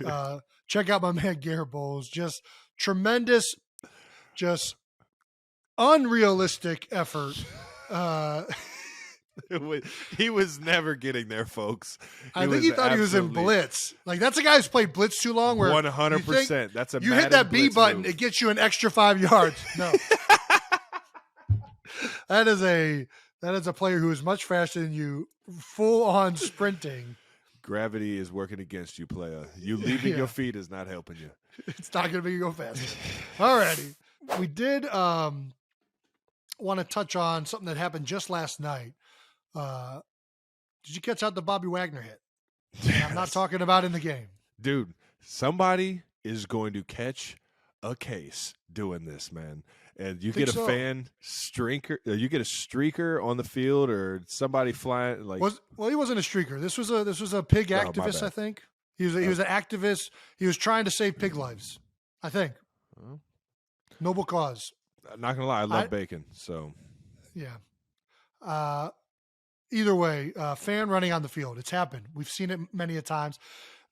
Speaker 2: check out my man Garrett Bowles. Just tremendous, just unrealistic effort.
Speaker 3: He was never getting there, folks.
Speaker 2: I think he thought he was in blitz. Like, that's a guy who's played blitz too long. Where
Speaker 3: 100%. That's a
Speaker 2: you hit that B button,
Speaker 3: move.
Speaker 2: it gets you an extra 5 yards. No, that is a player who is much faster than you, full on sprinting.
Speaker 3: Gravity is working against you, player. You leaving your feet is not helping you.
Speaker 2: It's not going to make you go faster. Alrighty, we did want to touch on something that happened just last night. Did you catch out the Bobby Wagner hit? Yes. I'm not talking about in the game.
Speaker 3: Dude, somebody is going to catch a case doing this, man. And you get a fan streaker, you get a streaker on the field, or somebody flying like.
Speaker 2: He wasn't a streaker. This was a pig activist, I think. He was an activist. He was trying to save pig lives, I think. Noble cause.
Speaker 3: Not gonna lie, I love bacon. So.
Speaker 2: Yeah. Either way, fan running on the field. It's happened. We've seen it many a times.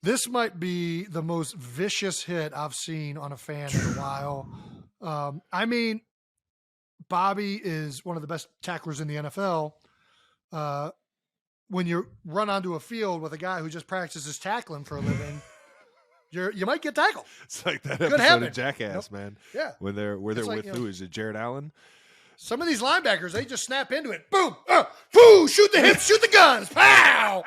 Speaker 2: This might be the most vicious hit I've seen on a fan in a while. I mean, Bobby is one of the best tacklers in the NFL. When you run onto a field with a guy who just practices tackling for a living, you might get tackled.
Speaker 3: It's like that episode of Jackass, man.
Speaker 2: Yeah.
Speaker 3: When they're with who? Is it Jared Allen? Some
Speaker 2: of these linebackers, they just snap into it. Boom! Boo! Shoot the hips! Shoot the guns! Pow!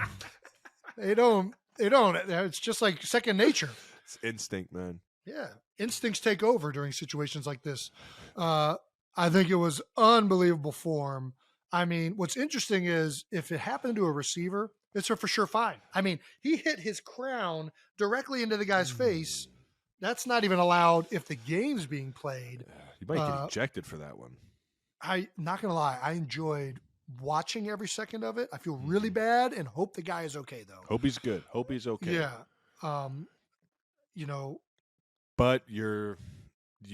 Speaker 2: They don't. It's just like second nature.
Speaker 3: It's instinct, man.
Speaker 2: Yeah. Instincts take over during situations like this. I think it was unbelievable form. I mean, what's interesting is if it happened to a receiver, it's a for sure fine. I mean, he hit his crown directly into the guy's face. That's not even allowed if the game's being played.
Speaker 3: You might get ejected for that one.
Speaker 2: I'm not going to lie. I enjoyed watching every second of it. I feel really bad and hope the guy is okay, though.
Speaker 3: Hope he's good. Hope he's okay.
Speaker 2: Yeah.
Speaker 3: But you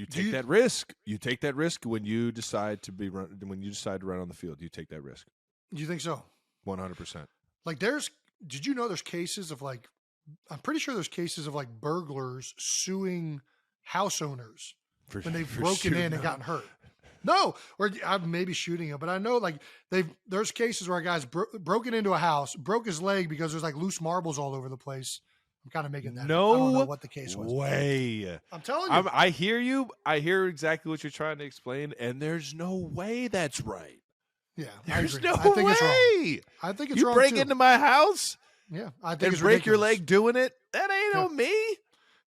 Speaker 3: take that risk. You take that risk when you decide to run on the field. You take that risk.
Speaker 2: Do you think so?
Speaker 3: 100%.
Speaker 2: Like did you know there's cases of like, I'm pretty sure there's cases of like burglars suing house owners when they've broken in and gotten hurt. No, or I'm maybe shooting him, but I know like there's cases where a guy's broken into a house, broke his leg because there's like loose marbles all over the place. I'm kind of making that.
Speaker 3: No,
Speaker 2: I don't know what the case was.
Speaker 3: Way.
Speaker 2: I'm telling you.
Speaker 3: I hear you. I hear exactly what you're trying to explain, and there's no way that's right.
Speaker 2: Yeah,
Speaker 3: there's no way.
Speaker 2: It's wrong. I think it's wrong.
Speaker 3: You break into my house.
Speaker 2: Yeah, I think it's
Speaker 3: break
Speaker 2: ridiculous.
Speaker 3: your leg doing it. That ain't on me.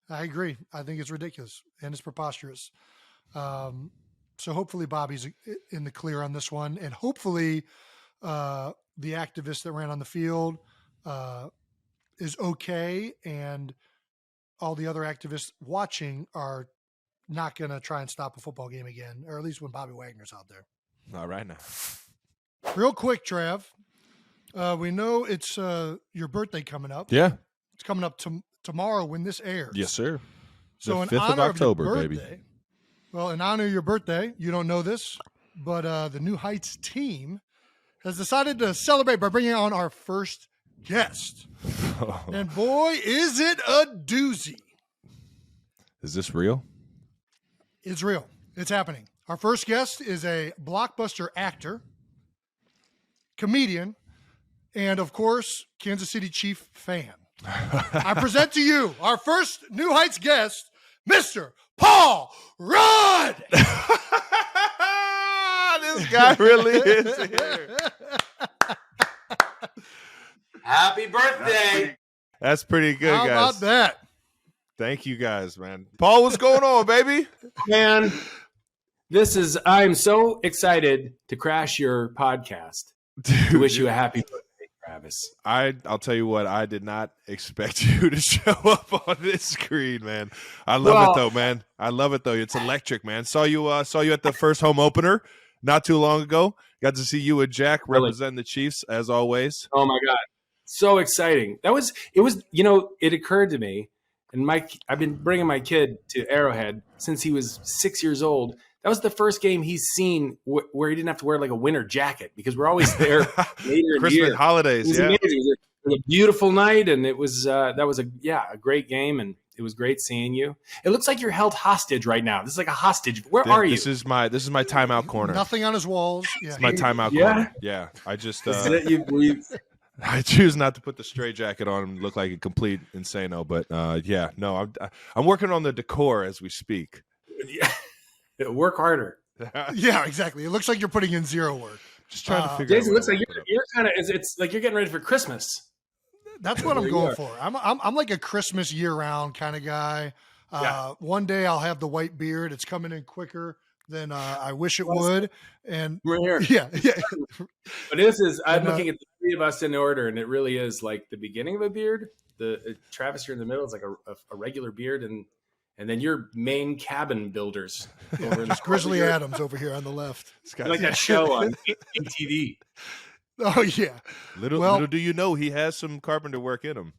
Speaker 2: I agree. I think it's ridiculous and it's preposterous. So hopefully Bobby's in the clear on this one, and hopefully the activist that ran on the field is okay, and all the other activists watching are not going to try and stop a football game again, or at least when Bobby Wagner's out there.
Speaker 3: Not right now.
Speaker 2: Real quick, Trav. We know it's your birthday coming up.
Speaker 3: Yeah.
Speaker 2: It's coming up tomorrow when this airs.
Speaker 3: Yes, sir.
Speaker 2: So
Speaker 3: the 5th of October, baby.
Speaker 2: Well, in honor of your birthday, you don't know this, but the New Heights team has decided to celebrate by bringing on our first guest. And boy, is it a doozy.
Speaker 3: Is this real?
Speaker 2: It's real. It's happening. Our first guest is a blockbuster actor, comedian, and, of course, Kansas City Chief fan. I present to you our first New Heights guest, Mr. Paul Rudd.
Speaker 3: This guy really is here.
Speaker 1: Happy birthday.
Speaker 3: That's pretty good,
Speaker 2: How
Speaker 3: guys.
Speaker 2: about that?
Speaker 3: Thank you, guys, man. Paul, what's going on, baby?
Speaker 1: Man, I'm so excited to crash your podcast.
Speaker 3: Dude,
Speaker 1: To wish you a happy birthday, Travis.
Speaker 3: I'll tell you what, I did not expect you to show up on this screen, man. I love it though, man. I love it though. It's electric, man. Saw you at the first home opener not too long ago. Got to see you and Jack representing the Chiefs as always.
Speaker 1: Oh my God. So exciting. It was, it occurred to me, and I've been bringing my kid to Arrowhead since he was 6 years old. That was the first game he's seen where he didn't have to wear like a winter jacket, because we're always there later in the year.
Speaker 3: Christmas holidays,
Speaker 1: It was amazing. It was a beautiful night, and it was a great game, and it was great seeing you. It looks like you're held hostage right now. This is like a hostage. Where are you?
Speaker 3: This is my timeout corner.
Speaker 2: Nothing on his walls. Yeah.
Speaker 3: It's my timeout corner. Yeah, I just I choose not to put the straight jacket on and look like a complete insano. But I'm working on the decor as we speak.
Speaker 1: Work harder.
Speaker 2: Yeah, exactly. It looks like you're putting in zero work.
Speaker 3: Just trying to figure
Speaker 1: Jason,
Speaker 3: out.
Speaker 1: it looks like you're kind of. It's like you're getting ready for Christmas.
Speaker 2: That's what I'm going for. I'm like a Christmas year-round kind of guy. One day I'll have the white beard. It's coming in quicker than I wish it would. And
Speaker 1: we're here.
Speaker 2: Yeah.
Speaker 1: But I'm looking at the three of us in order, and it really is like the beginning of a beard. The Travis here in the middle is like a regular beard, and then your main cabin builders. Over in
Speaker 2: Grizzly Adams over here on the left.
Speaker 1: Like that show on TV.
Speaker 2: Oh, yeah.
Speaker 3: Little do you know, he has some carpenter work in him.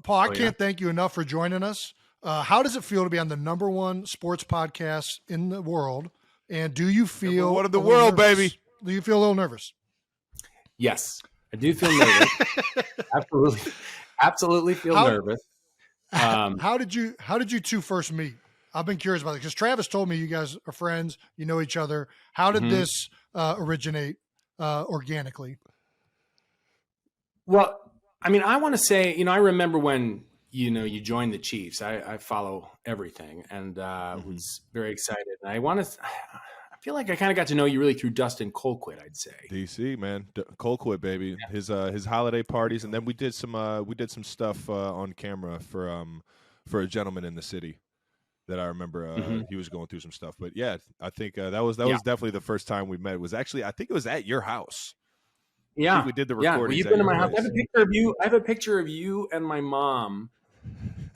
Speaker 2: Paul, I can't thank you enough for joining us. How does it feel to be on the #1 sports podcast in the world? And do you feel
Speaker 3: one of the world,
Speaker 2: nervous?
Speaker 3: baby?
Speaker 2: Do you feel a little nervous?
Speaker 1: Yes, I do feel nervous. Absolutely feel nervous.
Speaker 2: How did you two first meet? I've been curious about it because Travis told me you guys are friends. You know each other. How did this originate organically?
Speaker 1: Well, I mean, I want to say, I remember when, you joined the Chiefs. I follow everything, and was very excited. And I feel like I kind of got to know you really through Dustin Colquitt, I'd say.
Speaker 3: DC, man. Colquitt, baby. Yeah. His holiday parties, and then we did some stuff on camera for a gentleman in the city that I remember he was going through some stuff. But yeah, I think that was definitely the first time we met. It was actually, I think it was at your house.
Speaker 1: Yeah,
Speaker 3: we did the recording.
Speaker 1: Well, you've been to my house. I have a picture of you. I have a picture of you and my mom,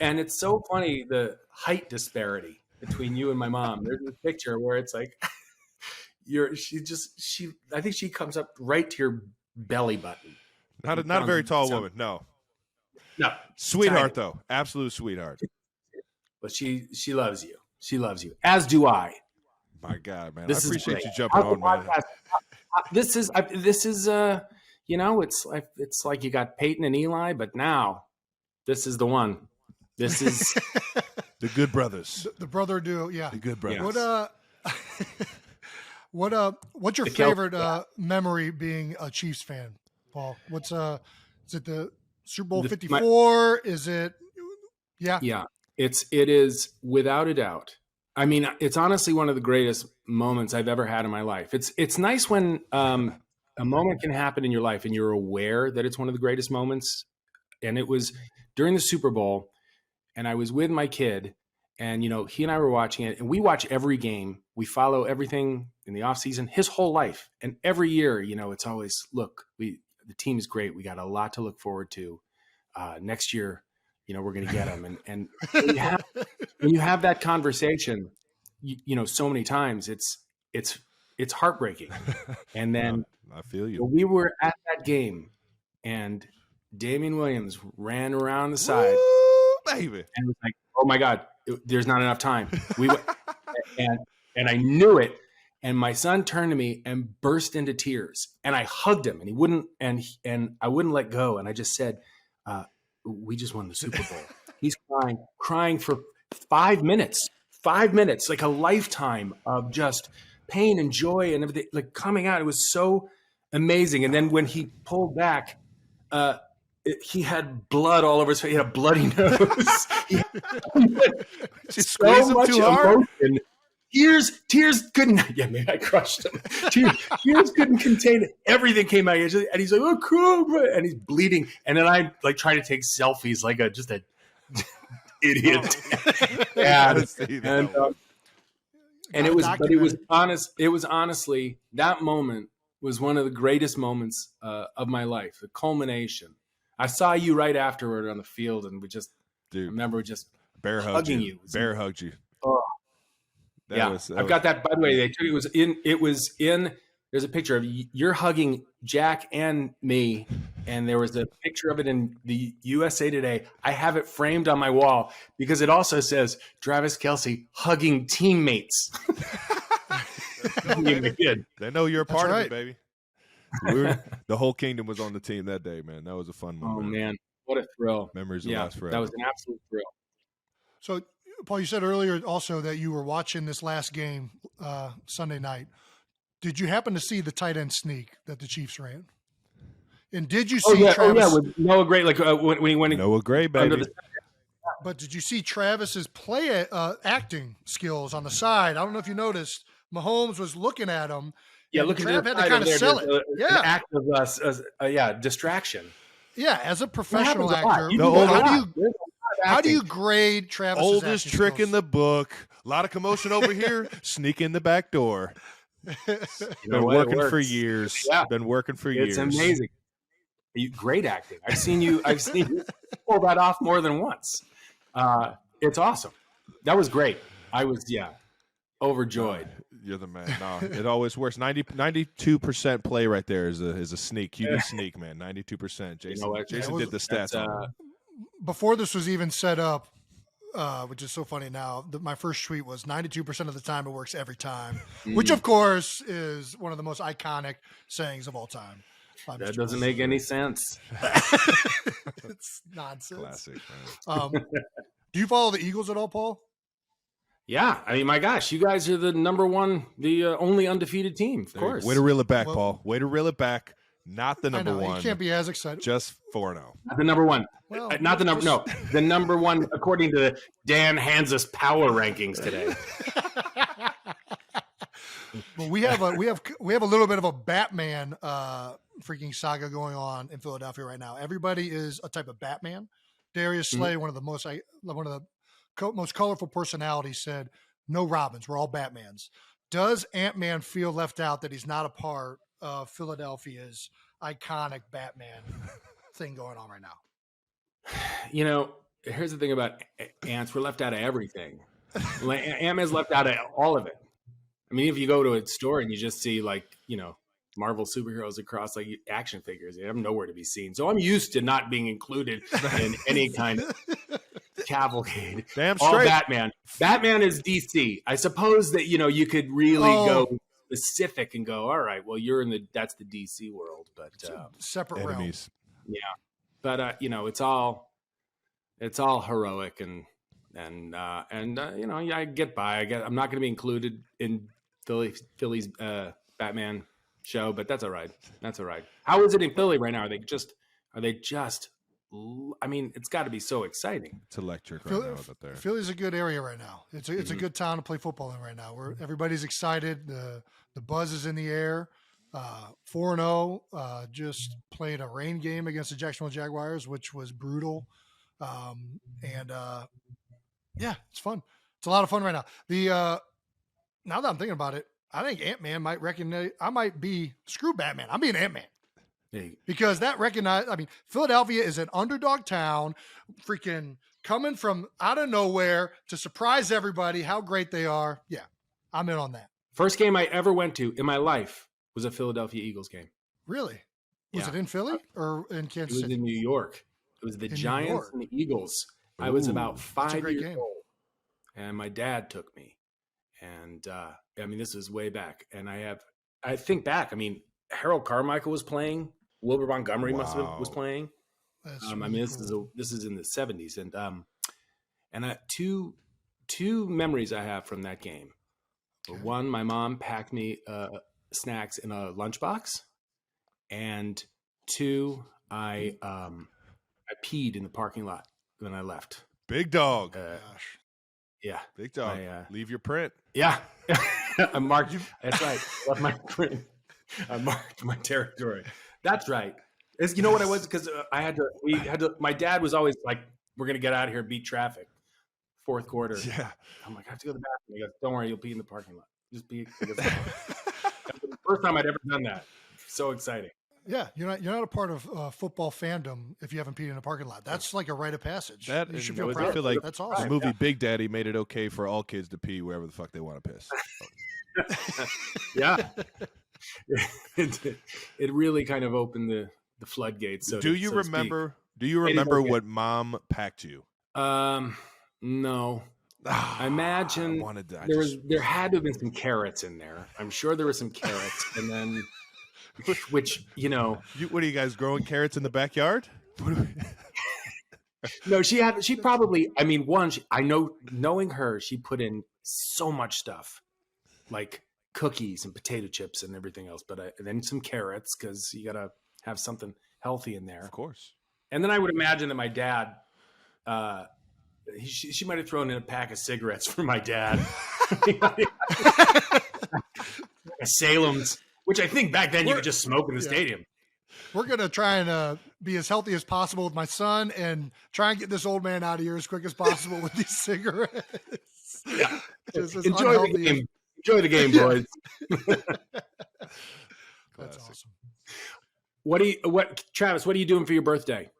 Speaker 1: and it's so funny the height disparity between you and my mom. There's this picture where it's like I think she comes up right to your belly button.
Speaker 3: Not a very tall woman. No. Sweetheart though, absolute sweetheart.
Speaker 1: But she loves you. She loves you, as do I.
Speaker 3: My God, man!
Speaker 1: This
Speaker 3: I appreciate you
Speaker 1: is
Speaker 3: jumping on, man.
Speaker 1: This is it's like you got Peyton and Eli, but now this is the one. This is
Speaker 3: the good brothers.
Speaker 2: The brother duo, yeah.
Speaker 3: The good brothers.
Speaker 2: What's your favorite memory being a Chiefs fan, Paul? Is it the Super Bowl 54? Is it? Yeah.
Speaker 1: Yeah. It is without a doubt. I mean, it's honestly one of the greatest moments I've ever had in my life. It's nice when a moment can happen in your life and you're aware that it's one of the greatest moments. And it was during the Super Bowl, and I was with my kid, And, he and I were watching it, and we watch every game. We follow everything in the offseason, his whole life. And every year, it's always, look, the team is great. We got a lot to look forward to. Next year, we're going to get them. And when you have that conversation, so many times, it's heartbreaking. And then
Speaker 3: I feel you.
Speaker 1: We were at that game, and Damian Williams ran around the side.
Speaker 3: Woo, baby.
Speaker 1: And it was like, oh my God, there's not enough time. We went, and I knew it. And my son turned to me and burst into tears. And I hugged him, and he wouldn't, and I wouldn't let go. And I just said, we just won the Super Bowl. He's crying for 5 minutes, like a lifetime of just pain and joy and everything, like coming out. It was so amazing. And then when he pulled back, he had blood all over his face. He had a bloody nose.
Speaker 3: Just squeeze him too hard.
Speaker 1: Emotion. Tears couldn't. Yeah, maybe I crushed him. Tears couldn't contain it. Everything came out, and he's like, "Oh, cool," and he's bleeding. And then I try to take selfies, like just a idiot. And it was, but it was honest. It was honestly, that moment was one of the greatest moments of my life. The culmination. I saw you right afterward on the field, and we just remember just
Speaker 3: bear
Speaker 1: hugging you.
Speaker 3: Bear hugged you.
Speaker 1: Oh. I've got that. By the way, they took it was in. There's a picture of you're hugging Jack and me, and there was a picture of it in the USA Today. I have it framed on my wall because it also says Travis Kelce hugging teammates.
Speaker 3: They know you're a part of it, baby. The whole kingdom was on the team that day, man. That was a fun moment.
Speaker 1: Oh man, what a thrill!
Speaker 3: Memories will last forever.
Speaker 1: That was an absolute thrill.
Speaker 2: So, Paul, you said earlier also that you were watching this last game Sunday night. Did you happen to see the tight end sneak that the Chiefs ran? And did you see Travis?
Speaker 1: With Noah Gray, like when he went
Speaker 3: Noah Gray, baby.
Speaker 2: But did you see Travis's play acting skills on the side? I don't know if you noticed. Mahomes was looking at him.
Speaker 1: Yeah, look
Speaker 2: Trav had to kind of sell it.
Speaker 1: An act of distraction.
Speaker 2: Yeah, as a professional actor, how do you grade Travis?
Speaker 3: Oldest trick
Speaker 2: skills?
Speaker 3: In the book. A lot of commotion over here. Sneak in the back door. Been working for years.
Speaker 1: Yeah.
Speaker 3: Been working for years.
Speaker 1: It's amazing. Great acting. I've seen you pull that off more than once. It's awesome. That was great. I was overjoyed.
Speaker 3: You're the man. No, it always works. 92% play right there is a sneak. QB sneak, man. 92%. Jason did the stats on.
Speaker 2: Before this was even set up, which is so funny now, my first tweet was 92% of the time it works every time, which of course is one of the most iconic sayings of all time.
Speaker 1: That doesn't make any sense.
Speaker 2: It's nonsense.
Speaker 3: Classic, man.
Speaker 2: Do you follow the Eagles at all, Paul?
Speaker 1: Yeah, I mean, my gosh, you guys are the number one, the only undefeated team, of course.
Speaker 3: Way to reel it back, Paul. Way to reel it back. Not the number one.
Speaker 2: You can't be as excited.
Speaker 3: Just 4-0.
Speaker 1: Not the number one.
Speaker 2: Well,
Speaker 1: not the number. No, the number one according to Dan Hansa's power rankings today.
Speaker 2: Well, we have a little bit of a Batman freaking saga going on in Philadelphia right now. Everybody is a type of Batman. Darius Slay, one of the most colorful personalities, said, "No Robins, we're all Batmans." Does Ant-Man feel left out that he's not a part of Philadelphia's iconic Batman thing going on right now?
Speaker 1: Here's the thing about ants. We're left out of everything. Ant-Man's left out of all of it. I mean, if you go to a store and you just see Marvel superheroes across like action figures, they have nowhere to be seen. So I'm used to not being included in any kind of cavalcade.
Speaker 3: Damn straight.
Speaker 1: All Batman. Batman is DC. I suppose that you could really go specific and go, all right, well, that's the DC world, but
Speaker 2: separate
Speaker 3: enemies.
Speaker 2: Realm.
Speaker 1: Yeah, but it's all heroic and I get by. I'm not going to be included in Philly's Batman show, but that's all right. That's all right. How is it in Philly right now? Are they just? I mean, it's got to be so exciting.
Speaker 3: It's electric right now out there.
Speaker 2: Philly's a good area right now. It's a good town to play football in right now. Where everybody's excited. The buzz is in the air. 4-0. Just played a rain game against the Jacksonville Jaguars, which was brutal. It's fun. a lot of fun right now. Now that I'm thinking about it, I think Ant-Man might recognize. I might be screw Batman. I'm being Ant-Man. Because Philadelphia is an underdog town, freaking coming from out of nowhere to surprise everybody how great they are. Yeah, I'm in on that.
Speaker 1: First game I ever went to in my life was a Philadelphia Eagles game.
Speaker 2: Really? Was it in Philly or in Kansas City?
Speaker 1: It was in New York. It was the Giants and the Eagles. Ooh, I was about 5 years old, and my dad took me. And this was way back. And I think back. Harold Carmichael was playing. Wilbur Montgomery was playing. That's really cool. This is in the 70s, and two memories I have from that game. Okay. One, my mom packed me snacks in a lunchbox, and two, I peed in the parking lot when I left.
Speaker 3: Big dog.
Speaker 2: Gosh.
Speaker 3: Yeah, big dog. Leave your print.
Speaker 1: Yeah, I marked. That's right. Left my print. I marked my territory. That's right. You know what I was? Because we had to. My dad was always like, "We're gonna get out of here and beat traffic." Fourth quarter.
Speaker 3: Yeah.
Speaker 1: I'm like, I have to go to the bathroom. He goes, "Don't worry, you'll pee in the parking lot. Just pee." That's the first time I'd ever done that. So exciting.
Speaker 2: Yeah, you're not a part of football fandom if you haven't peed in a parking lot. That's like a rite of passage. You should feel proud.
Speaker 3: I feel like
Speaker 2: that's awesome.
Speaker 3: The movie Big Daddy made it okay for all kids to pee wherever the fuck they want to piss.
Speaker 1: Yeah. It really kind of opened the floodgates.
Speaker 3: Do you remember what Mom packed you?
Speaker 1: No. I imagine there had to have been some carrots in there. I'm sure there were some carrots, and then which
Speaker 3: what are you guys growing carrots in the backyard?
Speaker 1: No, she probably. Knowing her, she put in so much stuff, like cookies and potato chips and everything else. But and then some carrots because you gotta have something healthy in there,
Speaker 3: of course. And
Speaker 1: then I would imagine that my dad, she might have thrown in a pack of cigarettes for my dad, Salem's, which I think back then you could just smoke in the stadium.
Speaker 2: We're going to try and be as healthy as possible with my son and try and get this old man out of here as quick as possible with these cigarettes.
Speaker 1: Yeah. Enjoy the game. Enjoy the game, boys.
Speaker 2: That's awesome.
Speaker 1: Travis, what are you doing for your birthday?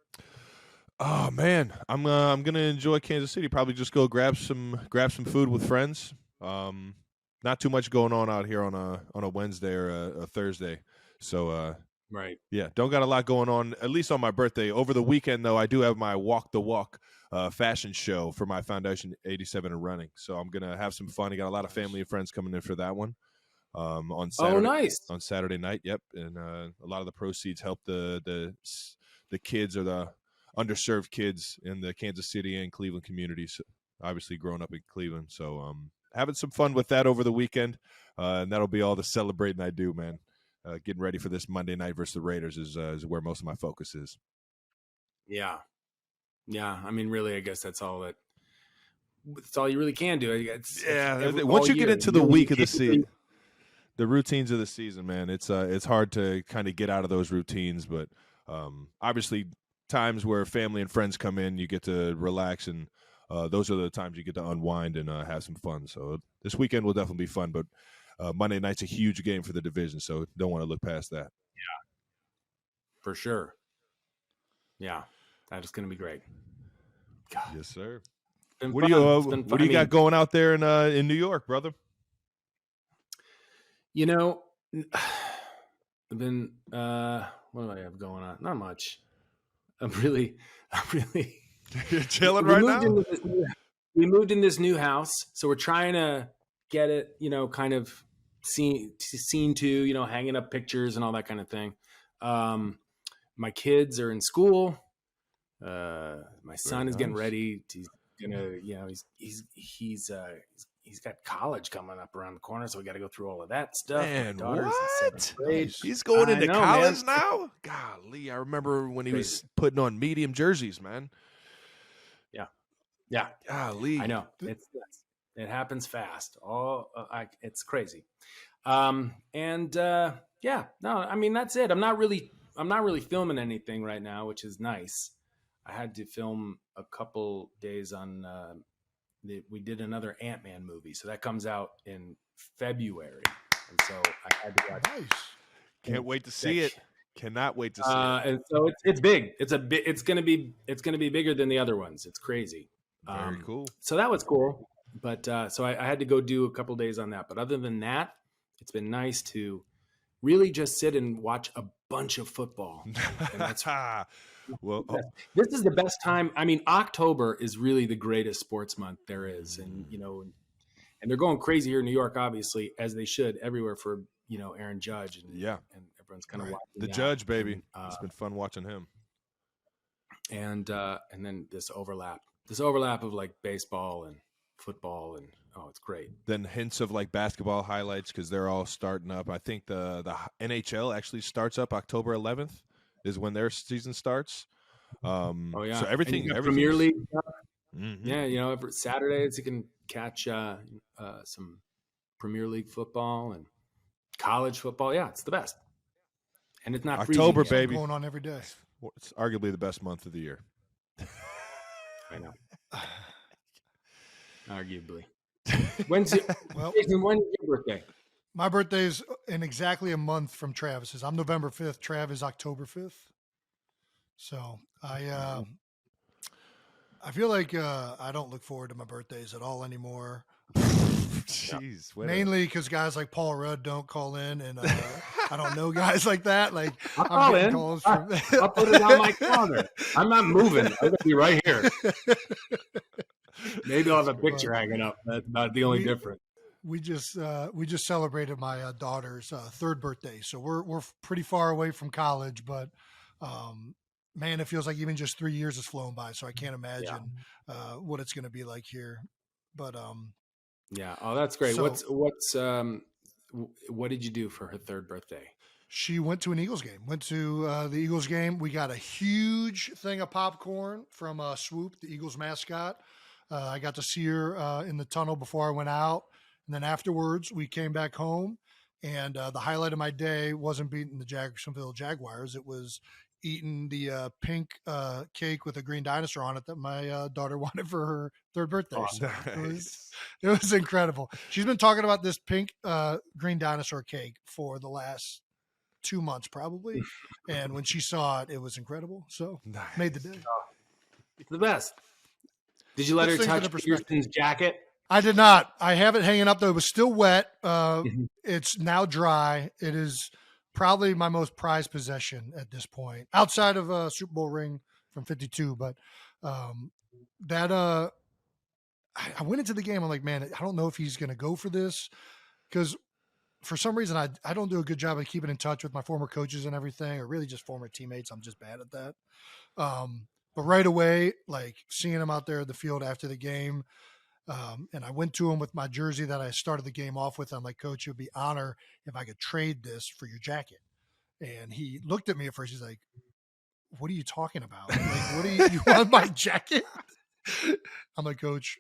Speaker 3: Oh man, I'm gonna enjoy Kansas City. Probably just go grab some food with friends. Not too much going on out here on a Wednesday or a Thursday. So
Speaker 1: right.
Speaker 3: Yeah, don't got a lot going on, at least on my birthday. Over the weekend, though, I do have my Walk the Walk fashion show for my Foundation 87 and running. So I'm going to have some fun. I got a lot of family and friends coming in for that one on Saturday.
Speaker 1: Oh, nice.
Speaker 3: On Saturday night, yep. And a lot of the proceeds help the kids or the underserved kids in the Kansas City and Cleveland communities, obviously growing up in Cleveland. So having some fun with that over the weekend, and that'll be all the celebrating I do, man. Getting ready for this Monday night versus the Raiders is where most of my focus is.
Speaker 1: Yeah. Really, I guess that's all you really can do.
Speaker 3: Once you get into the week of the season, the routines of the season, man, it's hard to kind of get out of those routines. But obviously, times where family and friends come in, you get to relax, and those are the times you get to unwind and have some fun. So this weekend will definitely be fun, but Monday night's a huge game for the division, so don't want to look past that.
Speaker 1: Yeah, for sure. Yeah, that is going to be great.
Speaker 3: God. Yes, sir. What do you got going out there in New York, brother?
Speaker 1: I've been what do I have going on? Not much. I'm really
Speaker 3: You're chilling right now.
Speaker 1: We moved in this new house, so we're trying to get it, kind of seen to, hanging up pictures and all that kind of thing. My kids are in school. My son is getting ready. He's gonna, he's got college coming up around the corner, so we got to go through all of that stuff.
Speaker 3: Man, what? He's going into college now? Golly, I remember when he was putting on medium jerseys, man.
Speaker 1: Yeah.
Speaker 3: Golly,
Speaker 1: I know it happens fast. It's crazy. That's it. I'm not really filming anything right now, which is nice. I had to film a couple days on we did another Ant-Man movie, so that comes out in February, and so I had to watch.
Speaker 2: Nice.
Speaker 3: Can't wait to see it. Cannot wait to see it.
Speaker 1: And so it's big. It's gonna be bigger than the other ones. It's crazy.
Speaker 3: Very cool.
Speaker 1: So that was cool. But so I had to go do a couple days on that. But other than that, it's been nice to really just sit and watch a bunch of football. And that's
Speaker 3: well,
Speaker 1: this is the best time. I mean, October is really the greatest sports month there is, and and they're going crazy here in New York, obviously, as they should everywhere for Aaron Judge and everyone's kind of watching
Speaker 3: the
Speaker 1: that.
Speaker 3: Judge, baby. It's been fun watching him.
Speaker 1: And then this overlap of like baseball and football, and it's great.
Speaker 3: Then hints of like basketball highlights because they're all starting up. I think the NHL actually starts up October 11th is when their season starts. So everything,
Speaker 1: Premier League.
Speaker 3: Mm-hmm.
Speaker 1: Yeah, every Saturdays you can catch some Premier League football and college football. Yeah, it's the best. And it's not
Speaker 3: October,
Speaker 1: freezing,
Speaker 3: baby.
Speaker 2: Going on every day.
Speaker 3: It's arguably the best month of the year.
Speaker 1: I know. Arguably. When's your birthday?
Speaker 2: My birthday is in exactly a month from Travis's. I'm November 5th. Trav is October 5th. So I feel like I don't look forward to my birthdays at all anymore.
Speaker 3: Jeez,
Speaker 2: mainly because guys like Paul Rudd don't call in, and I don't know guys like that. Like
Speaker 1: I'll call in. I'll put it on my calendar. I'm not moving. I'm gonna be right here. Maybe I'll have a picture hanging up. That's about the only difference.
Speaker 2: We just celebrated my daughter's third birthday, so we're pretty far away from college, but man, it feels like even just 3 years has flown by. So I can't imagine what it's going to be like here. But
Speaker 1: yeah, that's great.
Speaker 2: So,
Speaker 1: what did you do for her third birthday?
Speaker 2: She went to an Eagles game. Went to the Eagles game. We got a huge thing of popcorn from Swoop, the Eagles mascot. I got to see her in the tunnel before I went out. And then afterwards, we came back home. And the highlight of my day wasn't beating the Jacksonville Jaguars. It was eating the pink cake with a green dinosaur on it that my daughter wanted for her third birthday.
Speaker 3: Oh,
Speaker 2: so
Speaker 3: nice.
Speaker 2: it was incredible. She's been talking about this pink green dinosaur cake for the last 2 months probably. And when she saw it, it was incredible. So made the day.
Speaker 1: It's the best. Did you let her touch Peterson's jacket?
Speaker 2: I did not. I have it hanging up though. It was still wet. It's now dry. It is probably my most prized possession at this point, outside of a Super Bowl ring from 52. But I went into the game. I'm like, man, I don't know if he's going to go for this because for some reason I don't do a good job of keeping in touch with my former coaches and everything, or really just former teammates. I'm just bad at that. But right away, like seeing him out there at the field after the game, and I went to him with my jersey that I started the game off with. I'm like, Coach, it would be honor if I could trade this for your jacket. And he looked at me at first. He's like, what are you talking about? Like, what do you want my jacket? I'm like, Coach,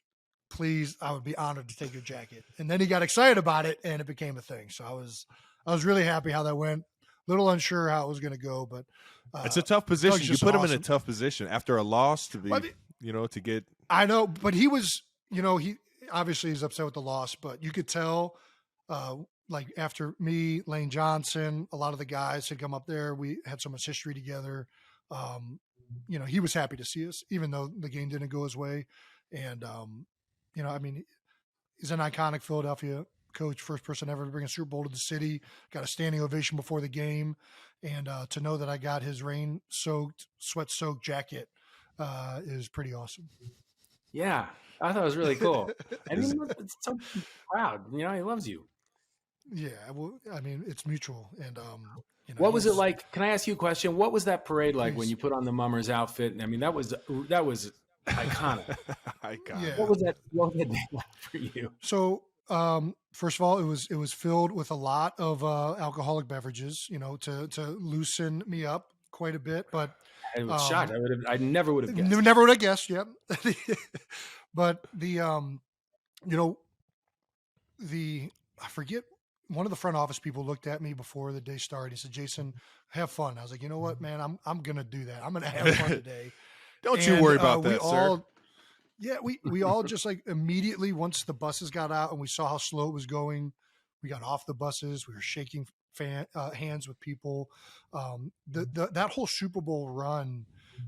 Speaker 2: please, I would be honored to take your jacket. And then he got excited about it and it became a thing. So I was really happy how that went. Little unsure how it was going to go, but
Speaker 3: it's a tough position. You put him in a
Speaker 2: awesome.
Speaker 3: Tough position after a loss to be, to get.
Speaker 2: I know, but he was, he obviously is upset with the loss, but you could tell, like after me, Lane Johnson, a lot of the guys had come up there. We had so much history together. He was happy to see us, even though the game didn't go his way. And, he's an iconic Philadelphia coach, first person ever to bring a Super Bowl to the city, got a standing ovation before the game. And to know that I got his rain-soaked, sweat-soaked jacket is pretty awesome.
Speaker 1: Yeah, I thought it was really cool. And it's so proud. He loves you.
Speaker 2: Yeah, well, it's mutual. And
Speaker 1: what was it like? Can I ask you a question? What was that parade like when you put on the Mummers outfit? That was iconic.
Speaker 3: Iconic.
Speaker 2: Yeah.
Speaker 1: What was that day like for you?
Speaker 2: So, first of all, it was filled with a lot of alcoholic beverages, to loosen me up quite a bit. But
Speaker 1: I was shocked. I never would have guessed.
Speaker 2: Never would have guessed. Yep. But I forget. One of the front office people looked at me before the day started. He said, Jason, have fun. I was like, you know what, man, I'm going to do that. I'm going to have fun today.
Speaker 3: Don't you worry about that, sir.
Speaker 2: Yeah, we all just like immediately once the buses got out and we saw how slow it was going, we got off the buses. We were shaking hands with people. That whole Super Bowl run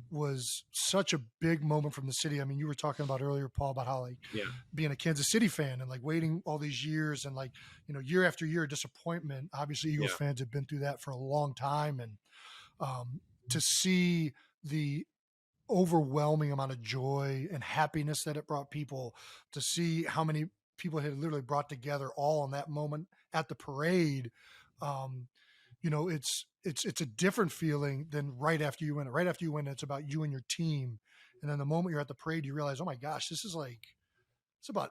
Speaker 2: was such a big moment from the city. I mean, you were talking about earlier, Paul, about how like
Speaker 1: Yeah.
Speaker 2: being a Kansas City fan and like waiting all these years and like, you know, year after year disappointment. Obviously, Eagles fans have been through that for a long time, and to see the overwhelming amount of joy and happiness that it brought people, to see how many people had literally brought together all in that moment at the parade. You know, it's a different feeling than right after you win. Right after you win, it's about you and your team. And then the moment you're at the parade, you realize, oh my gosh, this is like, it's about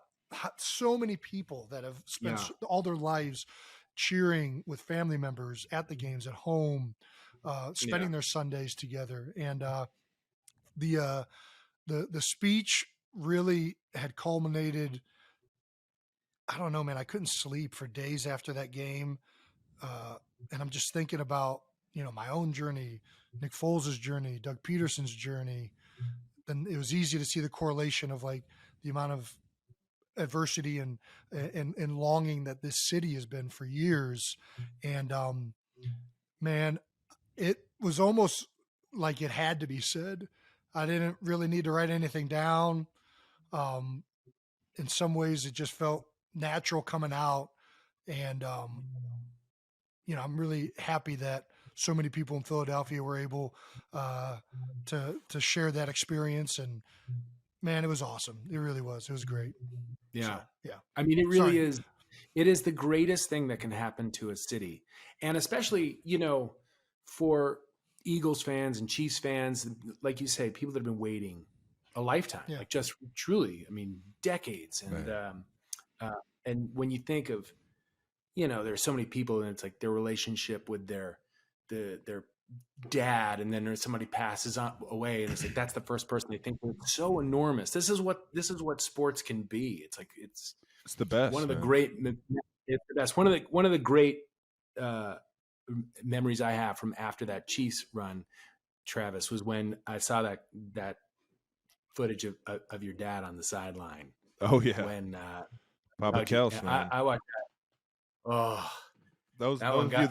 Speaker 2: so many people that have spent all their lives cheering with family members at the games, at home, spending their Sundays together. And the speech really had culminated. I don't know, man. I couldn't sleep for days after that game. And I'm just thinking about, you know, my own journey, Nick Foles' journey, Doug Peterson's journey. Then it was easy to see the correlation of like the amount of adversity and longing that this city has been for years. And man, it was almost like it had to be said. I didn't really need to write anything down. In some ways, it just felt natural coming out. And, you know, I'm really happy that so many people in Philadelphia were able to share that experience. And, man, it was awesome. It really was. It was great.
Speaker 1: Yeah.
Speaker 2: So, yeah.
Speaker 1: I mean, it really is. It is the greatest thing that can happen to a city. And especially, you know, for Eagles fans and Chiefs fans, like you say, people that have been waiting a lifetime, like just truly, I mean, decades. And when you think of, you know, there's so many people and it's like their relationship with their dad, and then there's somebody passes on away and it's like, that's the first person they think of. It's so enormous. This is what sports can be. It's like, it's
Speaker 3: the best.
Speaker 1: One of the great, it's the best. One of the great memories I have from after that Chiefs run, Travis, was when I saw that footage of your dad on the sideline.
Speaker 3: Oh yeah,
Speaker 1: when
Speaker 3: Papa Kelce.
Speaker 1: I watched that. Oh,
Speaker 3: those of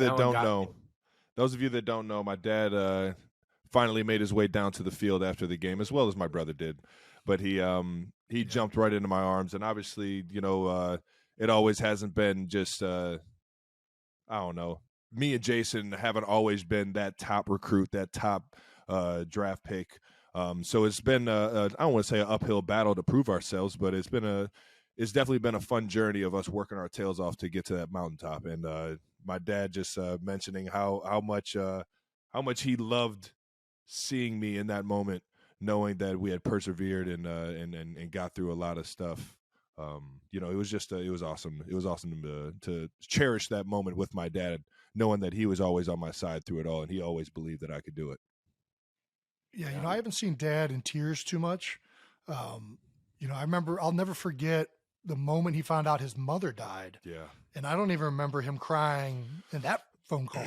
Speaker 3: you that don't know, my dad finally made his way down to the field after the game, as well as my brother did. But he jumped right into my arms, and obviously, you know, it always hasn't been just I don't know. Me and Jason haven't always been that top recruit, that top draft pick. So it's been I don't want to say an uphill battle to prove ourselves, but it's definitely been a fun journey of us working our tails off to get to that mountaintop. And my dad just mentioning how much he loved seeing me in that moment, knowing that we had persevered and got through a lot of stuff. You know, it was just it was awesome. It was awesome to cherish that moment with my dad, knowing that he was always on my side through it all, and he always believed that I could do it.
Speaker 2: Yeah, you know, I haven't seen Dad in tears too much. You know, I'll never forget the moment he found out his mother died.
Speaker 3: Yeah.
Speaker 2: And I don't even remember him crying in that phone call.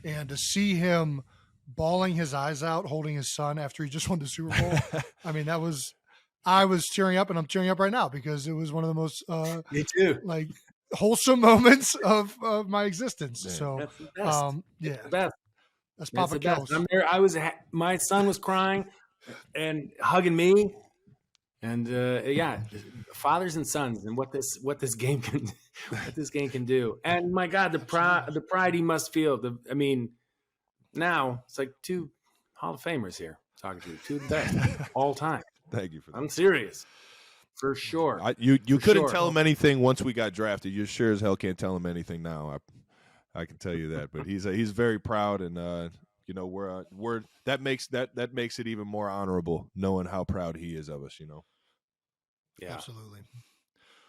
Speaker 2: And to see him bawling his eyes out, holding his son after he just won the Super Bowl. I mean, I was tearing up, and I'm tearing up right now because it was one of the most,
Speaker 1: me too,
Speaker 2: like wholesome moments of my existence.
Speaker 3: Man.
Speaker 2: So,
Speaker 1: that's the best.
Speaker 2: yeah,
Speaker 1: That's the best.
Speaker 2: That's Papa Kelce.
Speaker 1: I'm there. My son was crying and hugging me, and fathers and sons, and what this game can do. And my God, the pride he must feel. I mean, now it's like two Hall of Famers here talking to you, two of the best all time.
Speaker 3: Thank you for that.
Speaker 1: I'm serious, for sure.
Speaker 3: You couldn't tell him anything once we got drafted. You sure as hell can't tell him anything now. I can tell you that, but he's very proud, and you know, we're that makes it even more honorable knowing how proud he is of us. You know.
Speaker 2: Yeah, absolutely.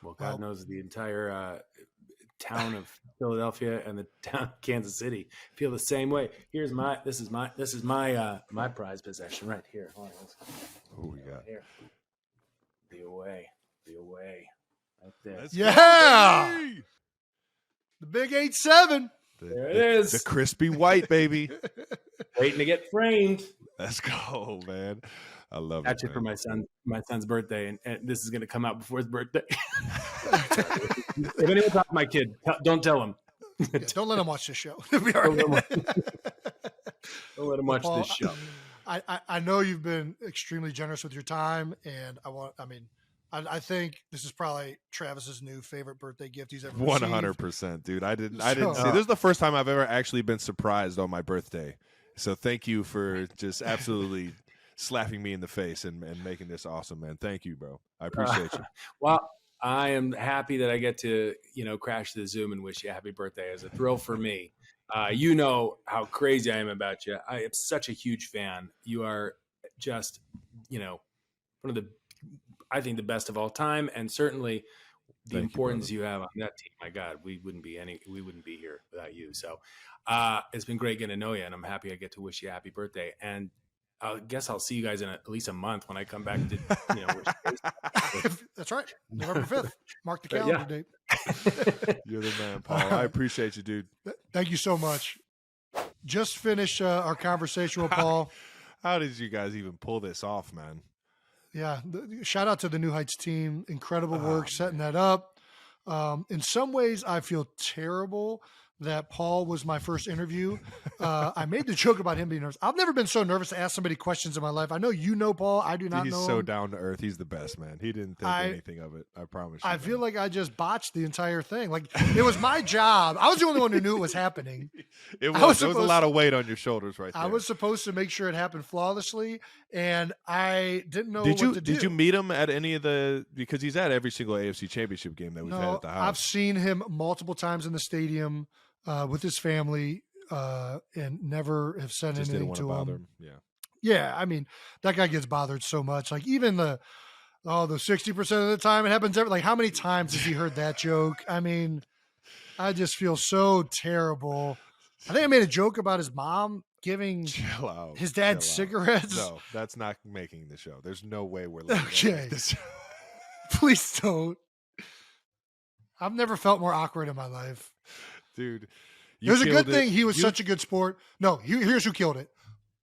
Speaker 1: Well, God knows the entire town of Philadelphia and the town of Kansas City feel the same way. This is my prized possession right here. Hold on,
Speaker 3: who we got
Speaker 1: here? The away, right there.
Speaker 2: Yeah. The big 8-7.
Speaker 1: There it is.
Speaker 3: The crispy white, baby.
Speaker 1: Waiting to get framed.
Speaker 3: Let's go, man. I love
Speaker 1: That's
Speaker 3: it,
Speaker 1: it for
Speaker 3: man.
Speaker 1: my son's birthday, and this is going to come out before his birthday. If anyone talks to my kid, don't tell him.
Speaker 2: Yeah, don't let him watch this show. It'll be all
Speaker 1: Don't
Speaker 2: right.
Speaker 1: let him
Speaker 2: Well,
Speaker 1: watch
Speaker 2: Paul,
Speaker 1: this show.
Speaker 2: I know you've been extremely generous with your time, and I think this is probably Travis's new favorite birthday gift he's ever received.
Speaker 3: 100%, dude. I didn't see. This is the first time I've ever actually been surprised on my birthday. So thank you for just absolutely slapping me in the face and making this awesome, man. Thank you, bro. I appreciate you.
Speaker 1: Well, I am happy that I get to, crash the Zoom and wish you a happy birthday. It's a thrill for me. You know how crazy I am about you. I am such a huge fan. You are just, one of the, I think, the best of all time, and certainly the importance you have on that team. My God, we wouldn't be here without you. So it's been great getting to know you, and I'm happy I get to wish you a happy birthday. And I guess I'll see you guys in at least a month when I come back to, wish you
Speaker 2: That's right. November 5th. Mark the calendar date.
Speaker 3: You're the man, Paul. I appreciate you, dude.
Speaker 2: Thank you so much. Just finished our conversation with Paul.
Speaker 3: How did you guys even pull this off, man?
Speaker 2: Yeah. Shout out to the New Heights team. Incredible work setting that up. In some ways, I feel terrible that Paul was my first interview. I made the joke about him being nervous. I've never been so nervous to ask somebody questions in my life. I know you know Paul. I do not know him.
Speaker 3: He's so down to earth. He's the best, man. He didn't think anything of it. I promise you.
Speaker 2: I feel like I just botched the entire thing. Like, it was my job. I was the only one who knew it was happening.
Speaker 3: There was a lot of weight on your shoulders right there.
Speaker 2: I was supposed to make sure it happened flawlessly, and I didn't know what to do.
Speaker 3: Did you meet him at any of because he's at every single AFC Championship game that we've had at the house.
Speaker 2: I've seen him multiple times in the stadium with his family, and never have said
Speaker 3: Just
Speaker 2: anything
Speaker 3: didn't
Speaker 2: to
Speaker 3: want to bother
Speaker 2: him.
Speaker 3: him.
Speaker 2: Yeah, I mean, that guy gets bothered so much. Like, even the 60% of the time it happens like, how many times has he heard that joke? I mean, I just feel so terrible. I think I made a joke about his mom giving his dad cigarettes.
Speaker 3: No, that's not making the show. There's no way we're letting this.
Speaker 2: Please don't. I've never felt more awkward in my life.
Speaker 3: Dude,
Speaker 2: it was a good thing he was such a good sport. No, here's who killed it.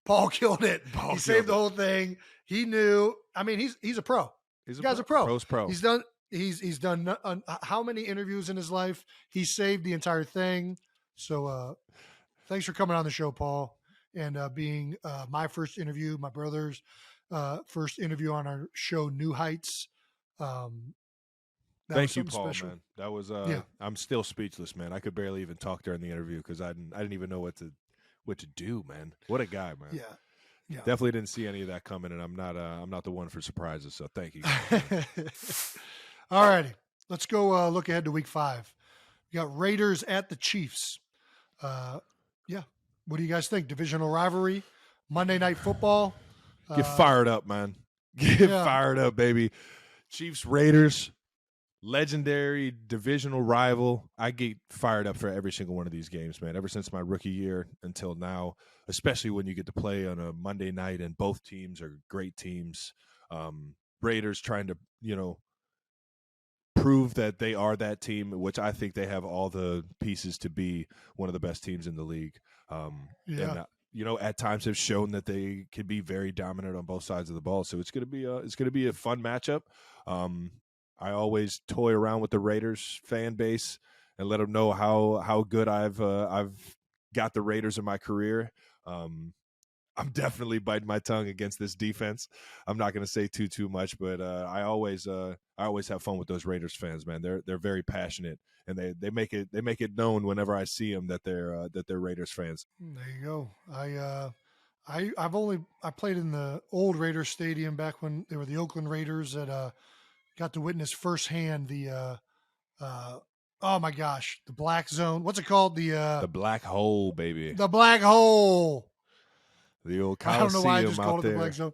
Speaker 2: Paul killed it. He saved the whole thing. He knew. I mean, he's a pro. The guy's a pro.
Speaker 3: Pro's pro.
Speaker 2: He's done how many interviews in his life? He saved the entire thing. So thanks for coming on the show, Paul, and being my first interview, my brother's first interview on our show, New Heights.
Speaker 3: Thank you, Paul, special. Man. That was I'm still speechless, man. I could barely even talk during the interview because I didn't even know what to do, man. What a guy, man.
Speaker 2: Yeah.
Speaker 3: Definitely didn't see any of that coming, and I'm not the one for surprises. So thank you.
Speaker 2: All righty, let's go look ahead to Week 5. We got Raiders at the Chiefs. What do you guys think? Divisional rivalry, Monday Night Football.
Speaker 3: Get fired up, man. Get fired up, baby. Chiefs Raiders. Legendary divisional rival. I get fired up for every single one of these games, man. Ever since my rookie year until now, especially when you get to play on a Monday night and both teams are great teams. Raiders trying to, prove that they are that team, which I think they have all the pieces to be one of the best teams in the league. And, at times have shown that they can be very dominant on both sides of the ball. So it's going to be a fun matchup. I always toy around with the Raiders fan base and let them know how good I've got the Raiders in my career. I'm definitely biting my tongue against this defense. I'm not going to say too much, but I always have fun with those Raiders fans, man. They're very passionate, and they make it known whenever I see them that they're Raiders fans.
Speaker 2: There you go. I played in the old Raiders stadium back when they were the Oakland Raiders that got to witness firsthand the oh my gosh, the black zone. What's it called? The black hole,
Speaker 3: baby.
Speaker 2: The black hole.
Speaker 3: The old Coliseum.
Speaker 2: I don't know why I just called
Speaker 3: it
Speaker 2: the black zone.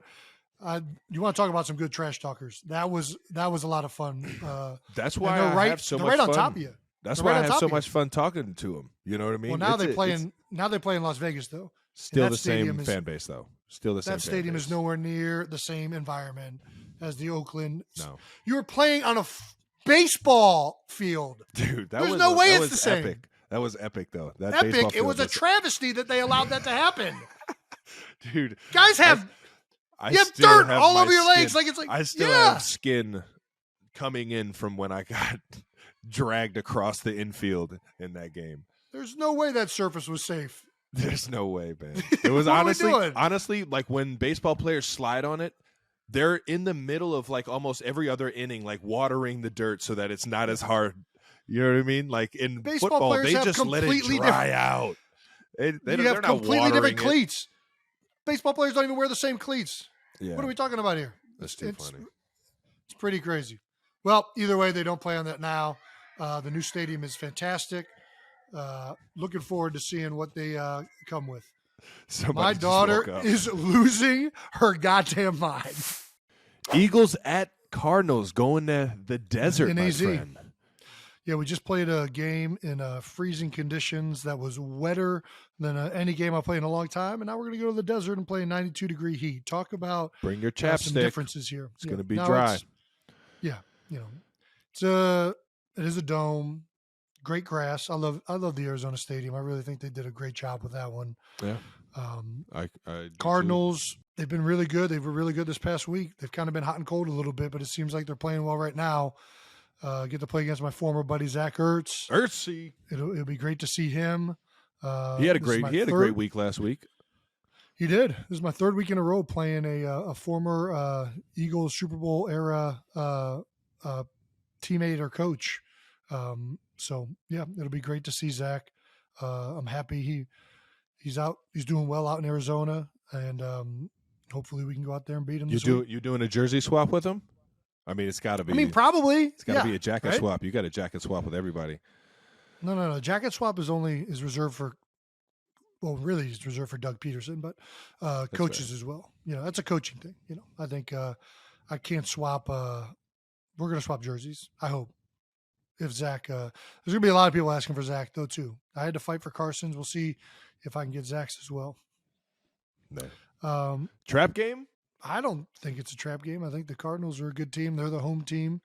Speaker 2: You want to talk about some good trash talkers? That was a lot of fun.
Speaker 3: That's why I have so much fun.
Speaker 2: Right on top of you.
Speaker 3: That's why I have so much fun talking to them. You know what I mean?
Speaker 2: Well, now they play in Las Vegas though.
Speaker 3: Still the same fan base though. Still the same.
Speaker 2: That stadium is nowhere near the same environment as the Oakland.
Speaker 3: No.
Speaker 2: You were playing on a baseball field.
Speaker 3: Dude,
Speaker 2: there's no way it's the same.
Speaker 3: Epic. That was epic though. That
Speaker 2: epic. It was a travesty that they allowed that to happen.
Speaker 3: Dude.
Speaker 2: Guys have You have dirt all over your legs. Like it's like
Speaker 3: I still have skin coming in from when I got dragged across the infield in that game.
Speaker 2: There's no way that surface was safe.
Speaker 3: There's no way, man. It was honestly like when baseball players slide on it, they're in the middle of like almost every other inning, like watering the dirt so that it's not as hard. You know what I mean? Like in
Speaker 2: baseball
Speaker 3: football, they just let it dry out.
Speaker 2: You have completely different cleats. Baseball players don't even wear the same cleats.
Speaker 3: Yeah.
Speaker 2: What are we talking about here?
Speaker 3: That's too funny.
Speaker 2: It's pretty crazy. Well, either way, they don't play on that now. The new stadium
Speaker 3: Looking
Speaker 2: looking forward to seeing what they come with.
Speaker 3: Somebody
Speaker 2: my daughter is losing her goddamn mind.
Speaker 3: Eagles at Cardinals going to the desert,
Speaker 2: in
Speaker 3: my
Speaker 2: AZ.
Speaker 3: friend.
Speaker 2: Yeah, we just played a game in freezing conditions that was wetter than any game I've played in a long time. And now we're going to go to the desert and play in 92-degree heat. Talk about
Speaker 3: bring your chapstick.
Speaker 2: Some differences here.
Speaker 3: It's going to be dry.
Speaker 2: It is a dome. Great grass. I love the Arizona Stadium. I really think they did a great job with that one.
Speaker 3: Yeah.
Speaker 2: I Cardinals, they've been really good. They were really good this past week. They've kind of been hot and cold a little bit, but it seems like they're playing well right now. Get to play against my former buddy Zach Ertz.
Speaker 3: Ertzy.
Speaker 2: It'll be great to see him.
Speaker 3: He had a great week last week.
Speaker 2: He did. This is my third week in a row playing a former Eagles Super Bowl era teammate or coach. So yeah, it'll be great to see Zach. I'm happy he's out. He's doing well out in Arizona, and hopefully we can go out there and beat him.
Speaker 3: You doing a jersey swap with him? I mean, it's got to be.
Speaker 2: I mean, probably.
Speaker 3: It's got to be a jacket swap. You got a jacket swap with everybody.
Speaker 2: No. Jacket swap is reserved for. Well, really, it's reserved for Doug Peterson, but coaches as well. That's a coaching thing. I think I can't swap. We're going to swap jerseys. I hope. If Zach, there's going to be a lot of people asking for Zach though too. I had to fight for Carson's. We'll see if I can get Zach's as well.
Speaker 3: No. Trap game?
Speaker 2: I don't think it's a trap game. I think the Cardinals are a good team. They're the home team,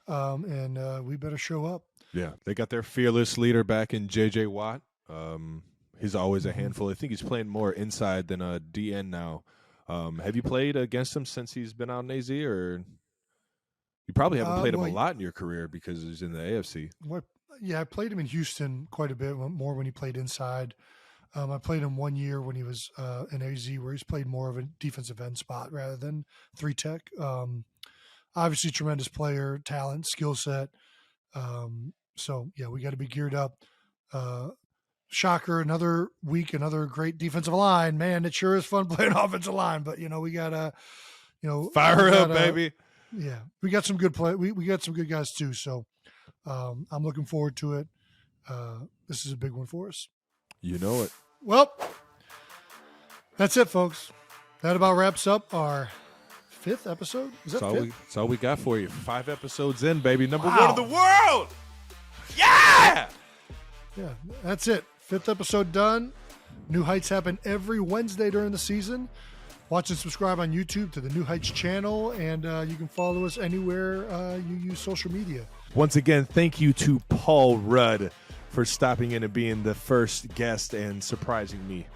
Speaker 2: and we better show up.
Speaker 3: Yeah, they got their fearless leader back in J.J. Watt. He's always a handful. I think he's playing more inside than a DN now. Have you played against him since he's been out in AZ, or you probably haven't played him a lot in your career because he's in the AFC?
Speaker 2: Yeah, I played him in Houston quite a bit more when he played inside. I played him 1 year when he was in AZ, where he's played more of a defensive end spot rather than 3-tech. Obviously, tremendous player, talent, skill set. So, yeah, we got to be geared up. Shocker, another week, another great defensive line. Man, it sure is fun playing offensive line, but, we got to,
Speaker 3: fire up, baby.
Speaker 2: Yeah, we got some good play. We got some good guys, too. So I'm looking forward to it. This is a big one for us.
Speaker 3: You know it.
Speaker 2: Well, that's it, folks. That about wraps up our 5th episode. Is that
Speaker 3: that's all we got for you. 5 episodes in, baby. Number 1 in the world. Yeah!
Speaker 2: Yeah, that's it. 5th episode done. New Heights happen every Wednesday during the season. Watch and subscribe on YouTube to the New Heights channel, and you can follow us anywhere you use social media.
Speaker 3: Once again, thank you to Paul Rudd for stopping in and being the first guest and surprising me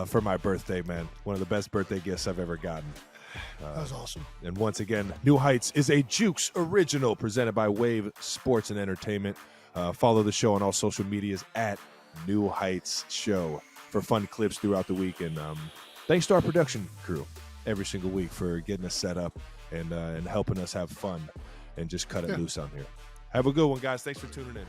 Speaker 3: for my birthday, man. One of the best birthday gifts I've ever gotten.
Speaker 2: That was awesome.
Speaker 3: And once again, New Heights is a Jukes original presented by Wave Sports and Entertainment. Follow the show on all social medias at New Heights Show for fun clips throughout the week. And thanks to our production crew every single week for getting us set up and helping us have fun and just cut it loose on here. Have a good one, guys. Thanks for tuning in.